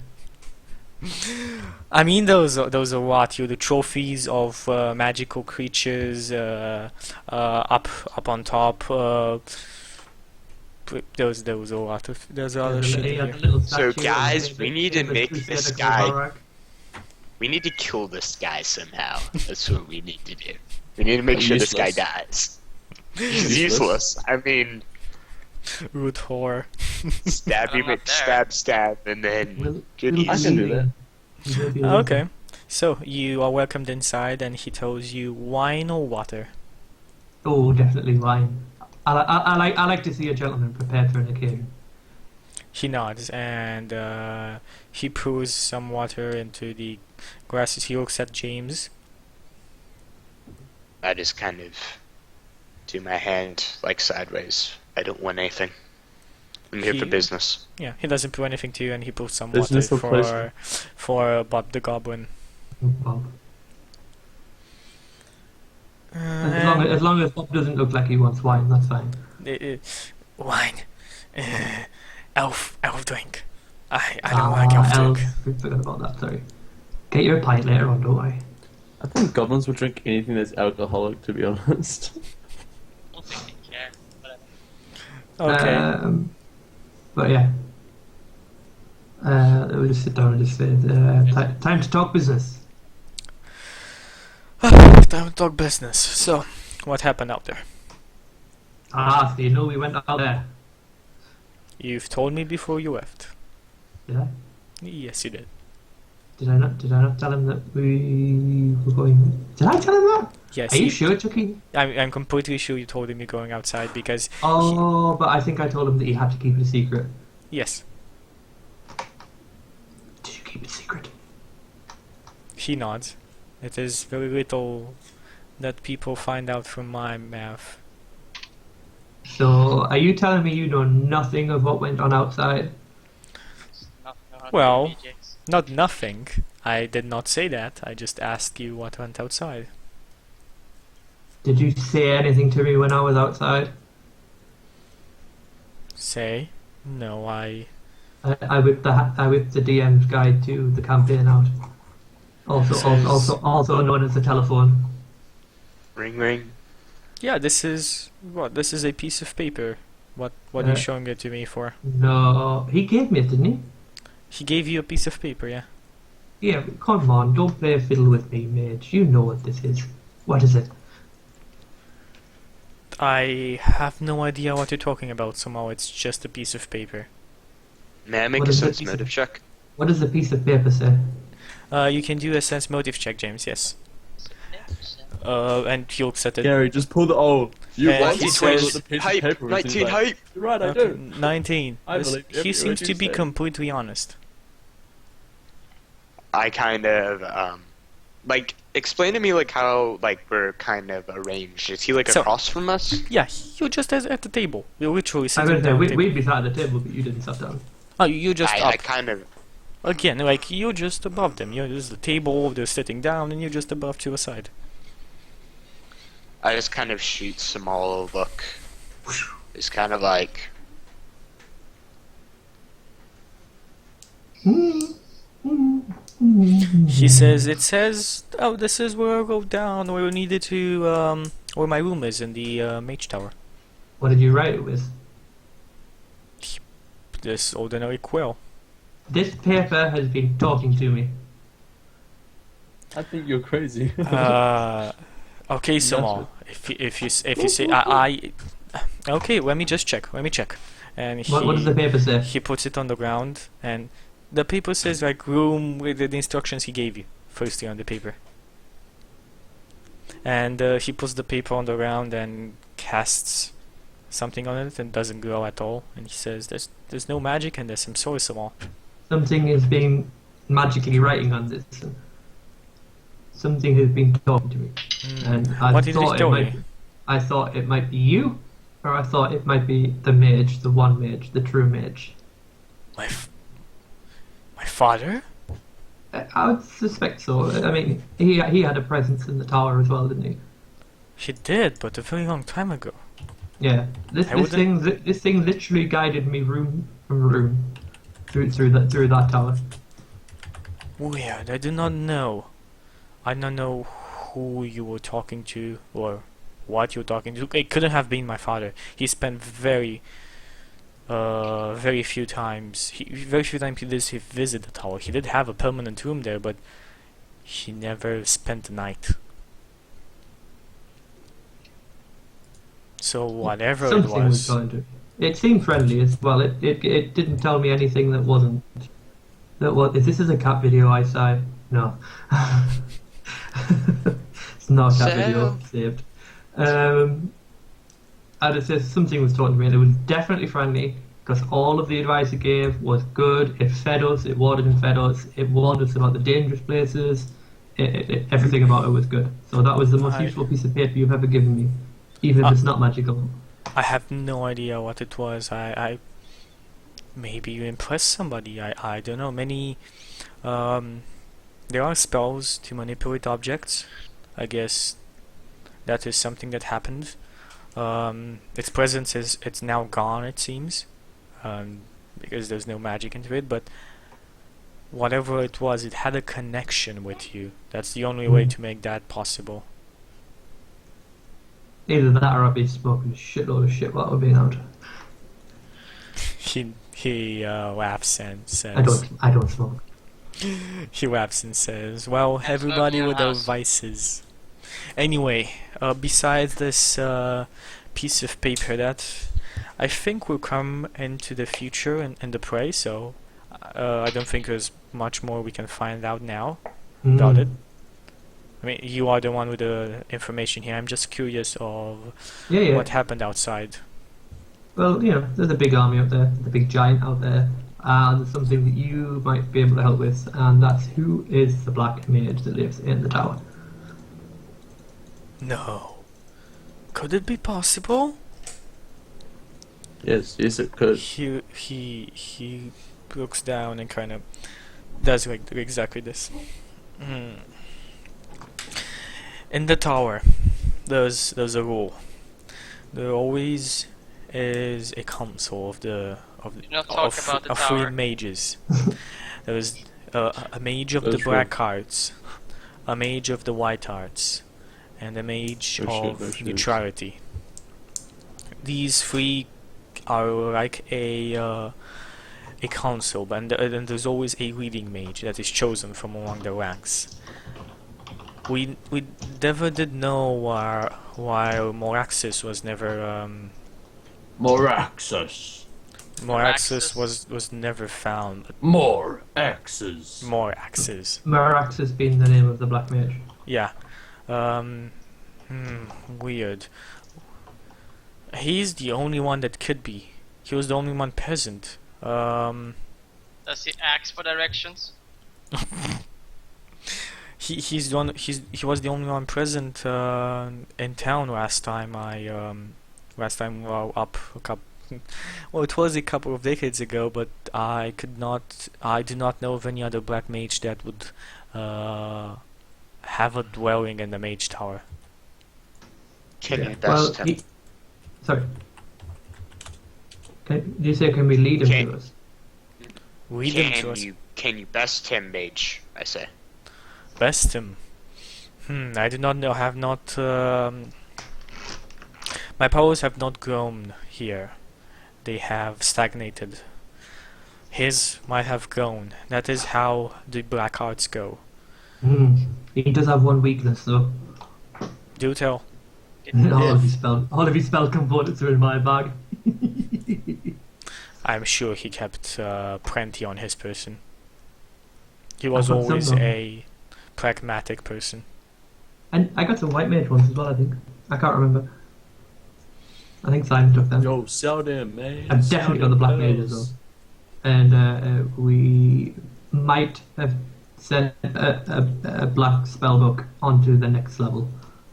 I mean, those are what the trophies of magical creatures up on top. There's a lot of there's other There's a shit li- in yeah, here. the little So, statue guys, of we the- need to of the make Crusader this Kovarak. guy- We need to kill this guy somehow. That's what we need to do. We need to make sure this guy Useless. dies. He's useless. I mean, Root whore. stab I'm him, up there. stab, and then We'll- goodies. I can do that. We'll be Okay, so you are welcomed inside, and he tells you wine or water. Oh, definitely wine. I like to see a gentleman prepared for an occasion. He nods and he pours some water into the glasses. He looks at James. I just kind of do my hand like sideways. I don't want anything. I'm here for He- business. Yeah, he doesn't pour anything to you, and he pours some Business water or pleasure? for Bob the Goblin. Bob. And As long as Bob doesn't look like he wants wine, that's fine. wine, elf drink. I don't like elf drink. We forgot about that. Sorry. Get your pint later on, don't worry. I think goblins would drink anything that's alcoholic, to be honest. I don't think they care. But Okay. But yeah. We'll just sit down and just say, time to talk business. Time to talk business. So, what happened out there? So you know we went out there. You've told me before you left. Did I? Yes, you did. Did I not tell him that we were going? Did I tell him that? Yes. Are you sure, Chucky? I'm completely sure you told him you're going outside because Oh, but I think I told him that he had to keep it a secret. yes, Did you keep it secret? he nods. It is very little that people find out from my mouth. So, are you telling me you know nothing of what went on outside? it's not how to Well- be DJs. Not nothing. I did not say that. I just asked you what went outside. Did you say anything to me when I was outside? Say, no, I I whipped the DM's guide to the campaign out. Also known as the telephone. Ring, ring. Yeah, this is what? This is a piece of paper. What are you Uh, showing it to me for? No, he gave me it, didn't he? He gave you a piece of paper, yeah. Yeah, but come on, don't play fiddle with me, mage. You know what this is. What is it? I have no idea what you're talking about. Somehow it's just a piece of paper. May I make What a is the sense piece of- motive check? What does the piece of paper say? You can do a sense motive check, James. Yes. And he looks at it. Gary, just pull the. Oh, you Yeah, want he to say says- what the piece Hype, of paper is. 19 He's like, hype. You're right, I Okay, do. 19. I This- believe he every seems word to you be say. completely honest. I kind of like explain to me like how like we're kind of arranged. Is he like So- across from us? Yeah, you're just at the table. You're literally I'm sitting gonna say down. at the table. we'd be sat at the table, but you didn't sit down. Oh, you're just I up. kind of Again, like you're just above them. There's the table. They're sitting down, and you're just above to a side. I just kind of shoot Samal a look. It's kind of like He says, "It says, oh, this is where I go down. Where we needed to, where my room is in the mage tower. What did you write it with? This ordinary quill." This paper has been talking to me. I think you're crazy. Okay, Samal. If you say okay, let me just check. Let me check. And What does the paper say? he puts it on the ground, and the paper says like room with the instructions he gave you firstly on the paper. And he puts the paper on the ground and casts something on it and doesn't grow at all. And he says, "There's no magic in this. I'm sorry, Samal." Something has been magically writing on this. Something has been talking to me, and I What did he thought tell it might. you? I thought it might be you, or I thought it might be the mage, the one mage, the true mage. My father? I would suspect so. I mean, he had a presence in the tower as well, didn't he? He did, but a very long time ago. Yeah. This I wouldn't- this thing literally guided me room from room through that tower. Weird. I do not know. I don't know who you were talking to or what you were talking to. It couldn't have been my father. He spent very few times. Very few times he did visit the tower. He did have a permanent room there, but he never spent the night. So whatever it Something was was, going to. It seemed friendly as well. It didn't tell me anything that wasn't. That was. If this is a cat video, I say no. It's not a cat video saved. And it says something was talking to me, and it was definitely friendly because all of the advice it gave was good. It fed us. It watered and fed us. It warned us about the dangerous places. Everything about it was good. So that was the most I- useful piece of paper you've ever given me, even if it's not magical. I have no idea what it was. I maybe you impressed somebody. I don't know. Many there are spells to manipulate objects. I guess that is something that happened. Its presence is it's now gone. It seems because there's no magic into it. But whatever it was, it had a connection with you. That's the only way to make that possible. Either that or I'd be smoking a shitload of shit while we're being out. He laughs and says. I don't smoke. He laughs and says, "Well, That's everybody not with your their house. vices." Anyway, besides this piece of paper, that I think will come into the future and the prey. So I don't think there's much more we can find out now about it. I mean, you are the one with the information here. I'm just curious of Yeah. what happened outside. Well, there's a big army out there, the big giant out there, and there's something that you might be able to help with, and that's who is the black mage that lives in the tower. No, could it be possible? yes, it could. He looks down and kind of does like exactly this. In the tower, there's a rule. There always is a council of not talk about the three tower. mages. There's a mage of the That's black arts, a mage of the white arts, and a mage Oh, shit, of oh, shit. neutrality. These three are like a a council, and there's always a leading mage that is chosen from among the ranks. We never did know why Moraxis was never More access. Moraxis was never found. But More axes. Moraxis, Meraxis being the name of the black mage. yeah. Weird. He's the only one that could be. He was the only one present. Does he ask for directions? He was the only one present in town last time up a couple. Well, it was a couple of decades ago, but I do not know of any other black mage that would have a dwelling in the mage tower. Can you Well, best him? sorry. Did you say can we lead him Can- to us? Read them to us. Can you best him, mage? I say. Best him. I do not know. Have not. My powers have not grown here. They have stagnated. His might have grown. That is how the black arts go. He does have one weakness though. Do tell. All of his spell components are in my bag. I'm sure he kept plenty on his person. He was got some, always though. a pragmatic person. And I got some white mage ones as well, I think. I can't remember. I think Simon took them. Yo, sell them, man. I've definitely got the black mages though. And we might have sent a black spellbook onto the next level.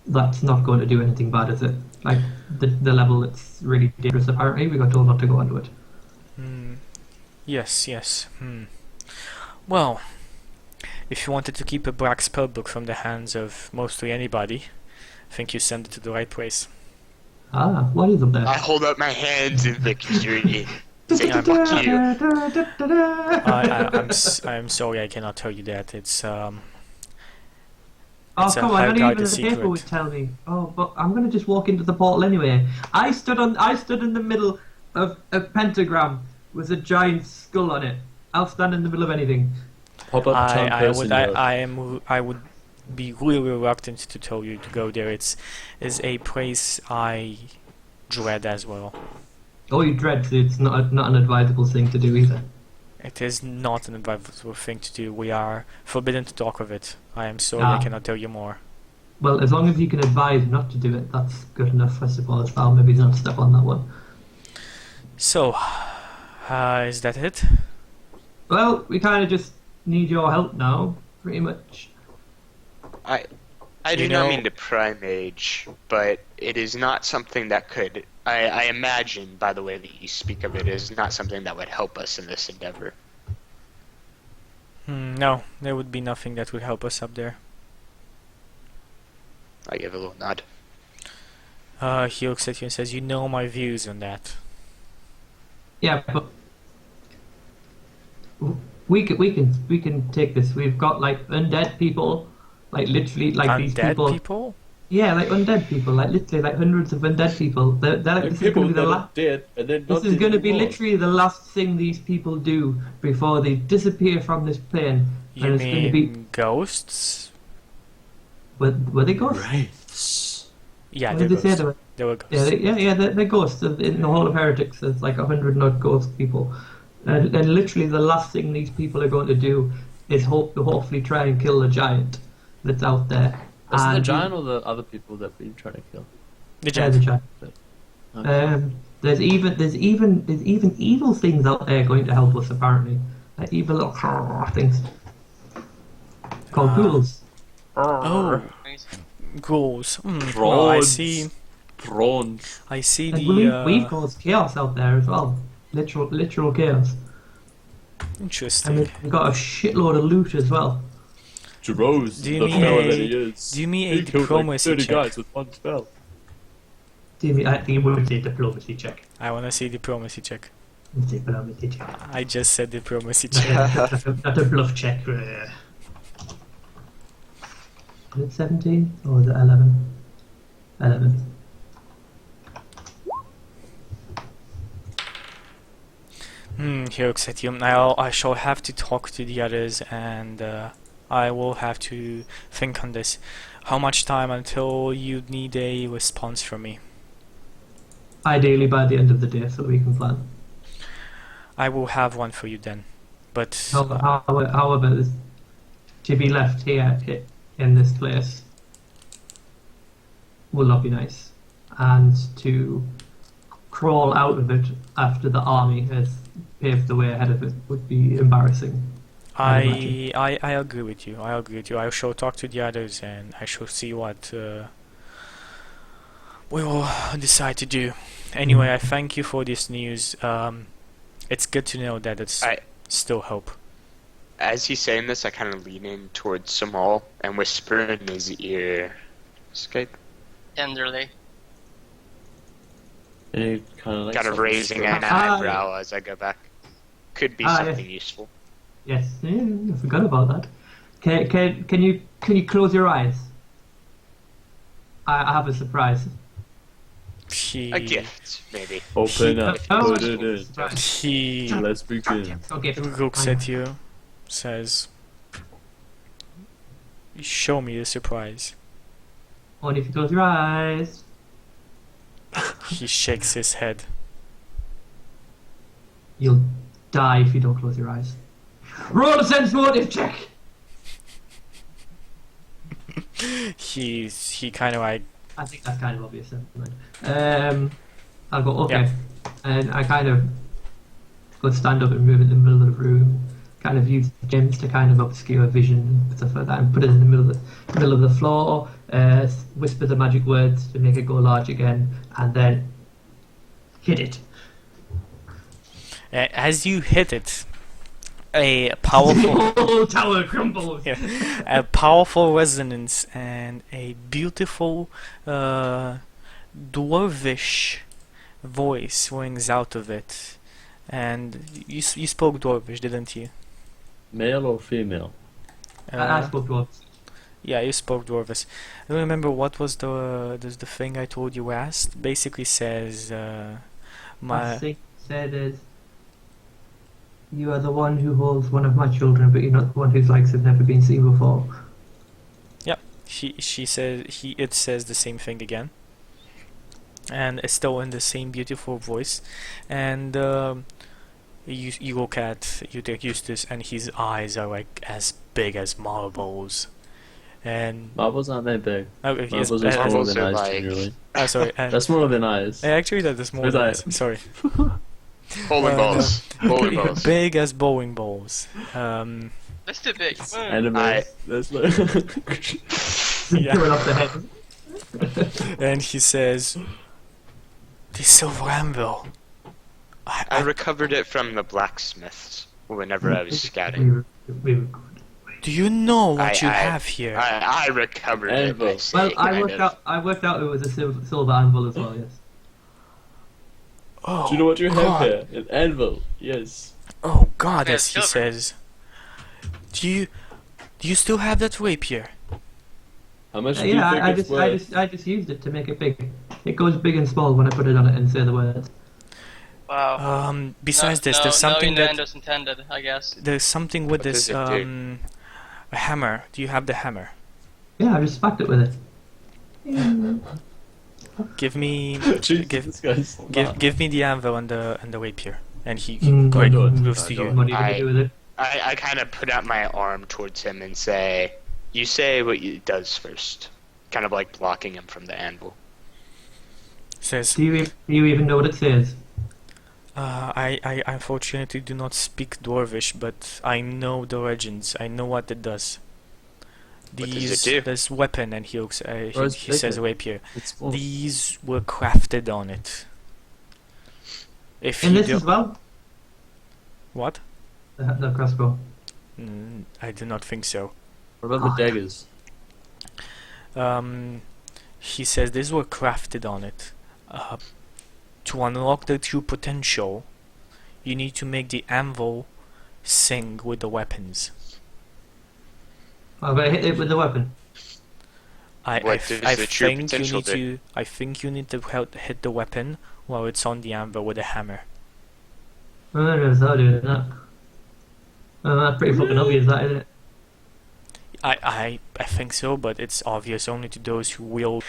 That's not going to do anything bad, is it? Like, the level that's really dangerous, apparently. We got told not to go onto it. Yes. Well, if you wanted to keep a black spellbook from the hands of mostly anybody, I think you send it to the right place. Ah, what is up there? I hold up my hands in victory. Say I'm fuck you. I'm sorry, I cannot tell you that. It's Oh, It's a come on, not even high-guarded the paper secret. would tell me. Oh, but I'm gonna just walk into the portal anyway. I stood in the middle of a pentagram with a giant skull on it. I'll stand in the middle of anything. Pop up charm person. I would be really reluctant to tell you to go there. Is a place I dread as well. Oh, you dread, so it's not an advisable thing to do either. It is not an advisable thing to do. We are forbidden to talk of it. I am sorry, I Ah. cannot tell you more. Well, as long as you can advise not to do it, that's good enough, I suppose. I'll maybe not step on that one. So, is that it? Well, we kind of just need your help now, pretty much. I do You not know- mean to pry mage, but it is not something that could. I imagine, by the way that you speak of it, is not something that would help us in this endeavor. No, there would be nothing that would help us up there. I give a little nod. He looks at you and says, "You know my views on that." Yeah, but we can take this. We've got like undead people, like literally like these Undead people. Yeah, like undead people, like literally like hundreds of undead people. They're like, this is people going to be that the are last. dead and then This is going to be literally the last thing these people do before they disappear from this plane. You and it's going to mean be ghosts? were they ghosts? wraiths. Yeah, What they're did they say ghosts. they were? They were ghosts. They're ghosts. In the Hall of Heretics, there's like 100 odd ghost people. And literally the last thing these people are going to do is hopefully try and kill the giant that's out there. Is it the And- giant or the other people that we're trying to kill? The Yeah, the giant. giant. Okay. There's even evil things out there going to help us apparently. Like evil little things called ghouls. Oh, Amazing. ghouls. Well, I Prawns. see. Prawns. I see And the. we've caused chaos out there as well. Literal chaos. And Interesting. we've got a shitload of loot as well. Jerose, Do you the mean fella a- that he is. do you mean a he killed diplomacy like 30 check? guys with one spell. I think it would say diplomacy check. I want to see diplomacy check. Diplomacy check. I just said diplomacy check. Not a bluff check. Is it 17 or is it 11? 11. He looks at you. I shall have to talk to the others, and I will have to think on this. How much time until you need a response from me? Ideally by the end of the day, so that we can plan. I will have one for you then. But However, to be left here in this place will not be nice, and to crawl out of it after the army has paved the way ahead of it would be embarrassing. I agree with you. I agree with you. I shall talk to the others, and I shall see what we will decide to do. Anyway, I thank you for this news. It's good to know that it's still hope. As he's saying this, I kind of lean in towards Samal and whisper in his ear, Skype. Tenderly. And he kind of like Kind of raising an Ah, eyebrow as I go back. Could be Ah, something useful. Yes, yeah, I forgot about that. Can you close your eyes? I have a surprise. A gift, maybe. Open up, Oh, put it in. surprise. He Let's begin. Okay. looks at you, says, "Show me the surprise." Only if you close your eyes. He shakes his head. You'll die if you don't close your eyes. Roll a sense motive check. He kind of like, I think that's kind of obvious. I'll go okay, and I kind of go stand up and move in the middle of the room. Kind of use gems to kind of obscure vision and stuff like that, and put it in the middle of the floor. Whisper the magic words to make it go large again, and then hit it. as you hit it, a powerful. The whole tower crumbles. Yeah, a powerful resonance and a beautiful dwarvish voice rings out of it. And you spoke dwarvish, didn't you? Male or female? I spoke dwarves. Yeah, you spoke dwarvish. I don't remember what was the thing I told you last. Basically says I my think said is, you are the one who holds one of my children, but you're not the one whose legs have never been seen before. she says it says the same thing again. And it's still in the same beautiful voice, and you look at Eustace, and his eyes are like as big as marbles, and Marbles aren't that big. yes, Marbles are smaller marbles than are eyes like- generally. sorry, and That's smaller than eyes. actually that is more With than eyes. sorry, Bowling balls. Bowling balls. big as bowling balls. That's too big. Animals. That's like Yeah. Going off the head. And he says, "The silver anvil. I recovered it from the blacksmiths whenever I was scouting. We were good. Do you know what you I- have here?" I recovered it. Anvil. I say, Well, I kind worked of. out. I worked out it was a silver anvil as well. Yes. Oh, Do you know what you have God. here? An anvil. Yes. Oh God, Yeah, as he silver. says. Do you still have that rapier? How much do you Yeah, think I it's just, worth? I just used it to make it big. It goes big and small when I put it on it and say the words. Wow. Besides no, this, no, there's something no that innuendos intended, I guess. there's something with What this does it do? a hammer. Do you have the hammer? Yeah, I just smacked it with it. Give me Jesus, give this guy's give me the anvil and the rapier. And he Mm. great Don't do it. moves to Don't. you. What are you gonna I- do with it? I kind of put out my arm towards him and say, "You say what it does first." Kind of like blocking him from the anvil. Says, Do you even know what it says? I unfortunately do not speak Dwarvish, but I know the legends. I know what it does. What does it do? This weapon, and he looks, Oh, it's he says bigger. rapier. It's small. These were crafted on it. If In you this do as well? what? The crossbow. I do not think so. What about the daggers? He says these were crafted on it. To unlock the true potential, you need to make the anvil sing with the weapons. I'm gonna hit it with the weapon. I What does the true think you potential need to. I think you need to hit the weapon while it's on the anvil with a hammer. I never saw doing that. That's pretty fucking obvious, that isn't it? I think so, but it's obvious only to those who will.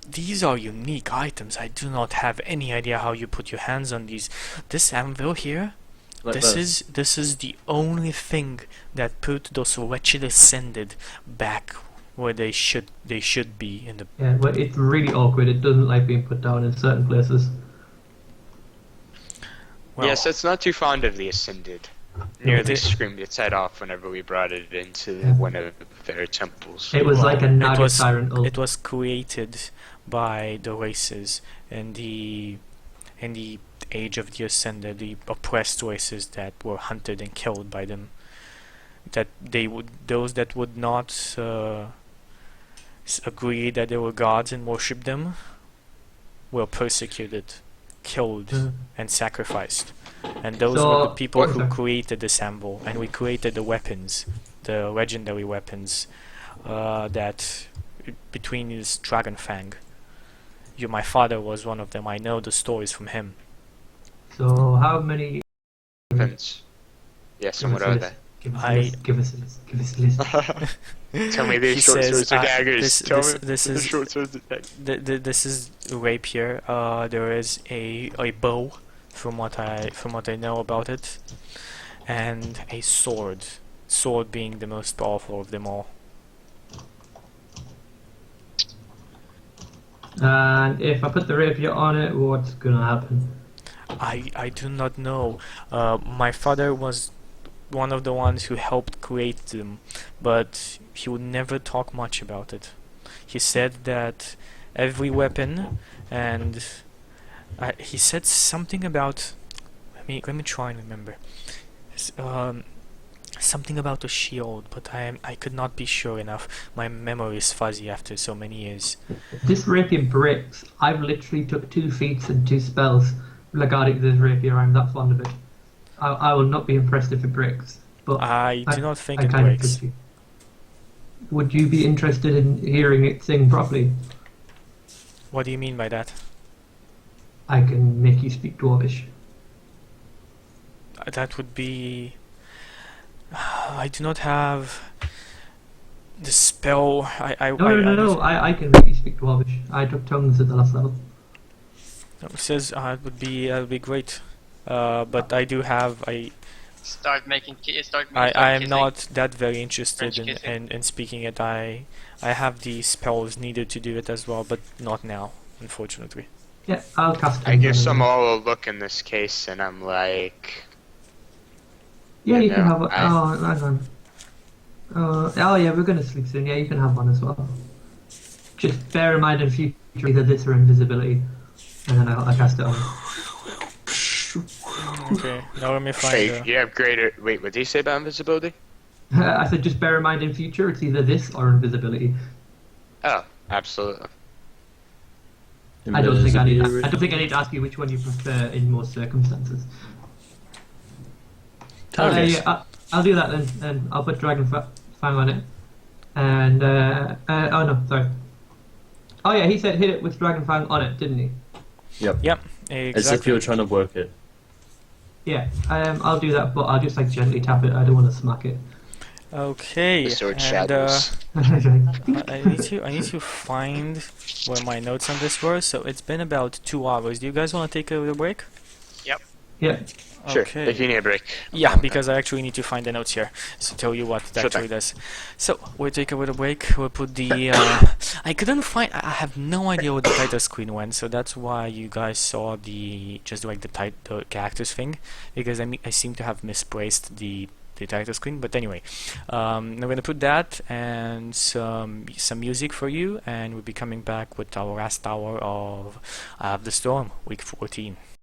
These are unique items. I do not have any idea how you put your hands on these. This anvil here, Like this is the only thing that put those wretched ascended back where they should be in the. Yeah, but it's really awkward. It doesn't like being put down in certain places. Well, Yes, it's not too fond of the Ascended. Nearly the- screamed its head off whenever we brought it into Yeah. one of their temples. It was like a it Naga was Siren ult. it was created by the races in the age of the ascended, the oppressed races that were hunted and killed by them. That those that would not agree that they were gods and worship them were persecuted, killed, and sacrificed. And those were the So- people who Sorry. created the Sambo, and we created the weapons, the legendary weapons that between his Dragon Fang. My father was one of them. I know the stories from him. So how many? Weapons. Yes, and what are they? Give us a I- list. Give us a list. Give us a list. Tell me these He short says, swords or uh, daggers. this- Tell this- me this the is- short swords or daggers. This is a rapier. There is a bow, from what I know about it, and a sword. Sword being the most powerful of them all. And if I put the rapier on it, what's gonna happen? I do not know. My father was one of the ones who helped create them, but he would never talk much about it. He said that every weapon, and he said something about. Let me try and remember. Something about a shield, but I could not be sure enough. My memory is fuzzy after so many years. This rapier breaks. I've literally took 2 feats and 2 spells regarding this rapier. I'm that fond of it. I will not be impressed if it breaks. But I do not think I it kind of breaks. could be. Would you be interested in hearing it sing properly? What do you mean by that? I can make you speak Dwarvish. That would be. I do not have the spell. No. I can make you speak Dwarvish. I took tongues at the last level. It says it would be great. But I do have Start making I am kissing. not that very interested French kissing. in speaking it. I have the spells needed to do it as well, but not now, unfortunately. Yeah, I'll cast I tongues give on some it. all a look in this case, and I'm like, Yeah, you can No, have one. Oh, hang on. Oh yeah, we're gonna sleep soon. Yeah, you can have one as well. Just bear in mind in future either this or invisibility, and then I'll cast it on. Okay, now let me find. wait, you have greater. Wait, what did you say about invisibility? I said just bear in mind in future it's either this or invisibility. Oh, absolutely. I don't think I Invisibility. need to ask you which one you prefer in most circumstances. Target. Yeah, I'll do that then, and I'll put Dragon Fang on it. And oh no, sorry. Oh yeah, he said hit it with Dragon Fang on it, didn't he? Yep, As if you exactly. were trying to work it. Yeah. I'll do that, but I'll just like gently tap it. I don't want to smack it. Okay, The sword and shadows. I need to find where my notes on this were. So it's been about 2 hours. Do you guys want to take a little break? Yeah. Sure, Okay. if you need a break. Yeah, because I actually need to find the notes here to tell you what it Sure actually thing. does. So we'll take a little break. We'll put the. I couldn't find. I have no idea where the title screen went, so that's why you guys saw just like the characters thing, because I seem to have misplaced the title screen. But anyway, I'm gonna put that and some music for you, and we'll be coming back with our last hour of the Storm, week 14.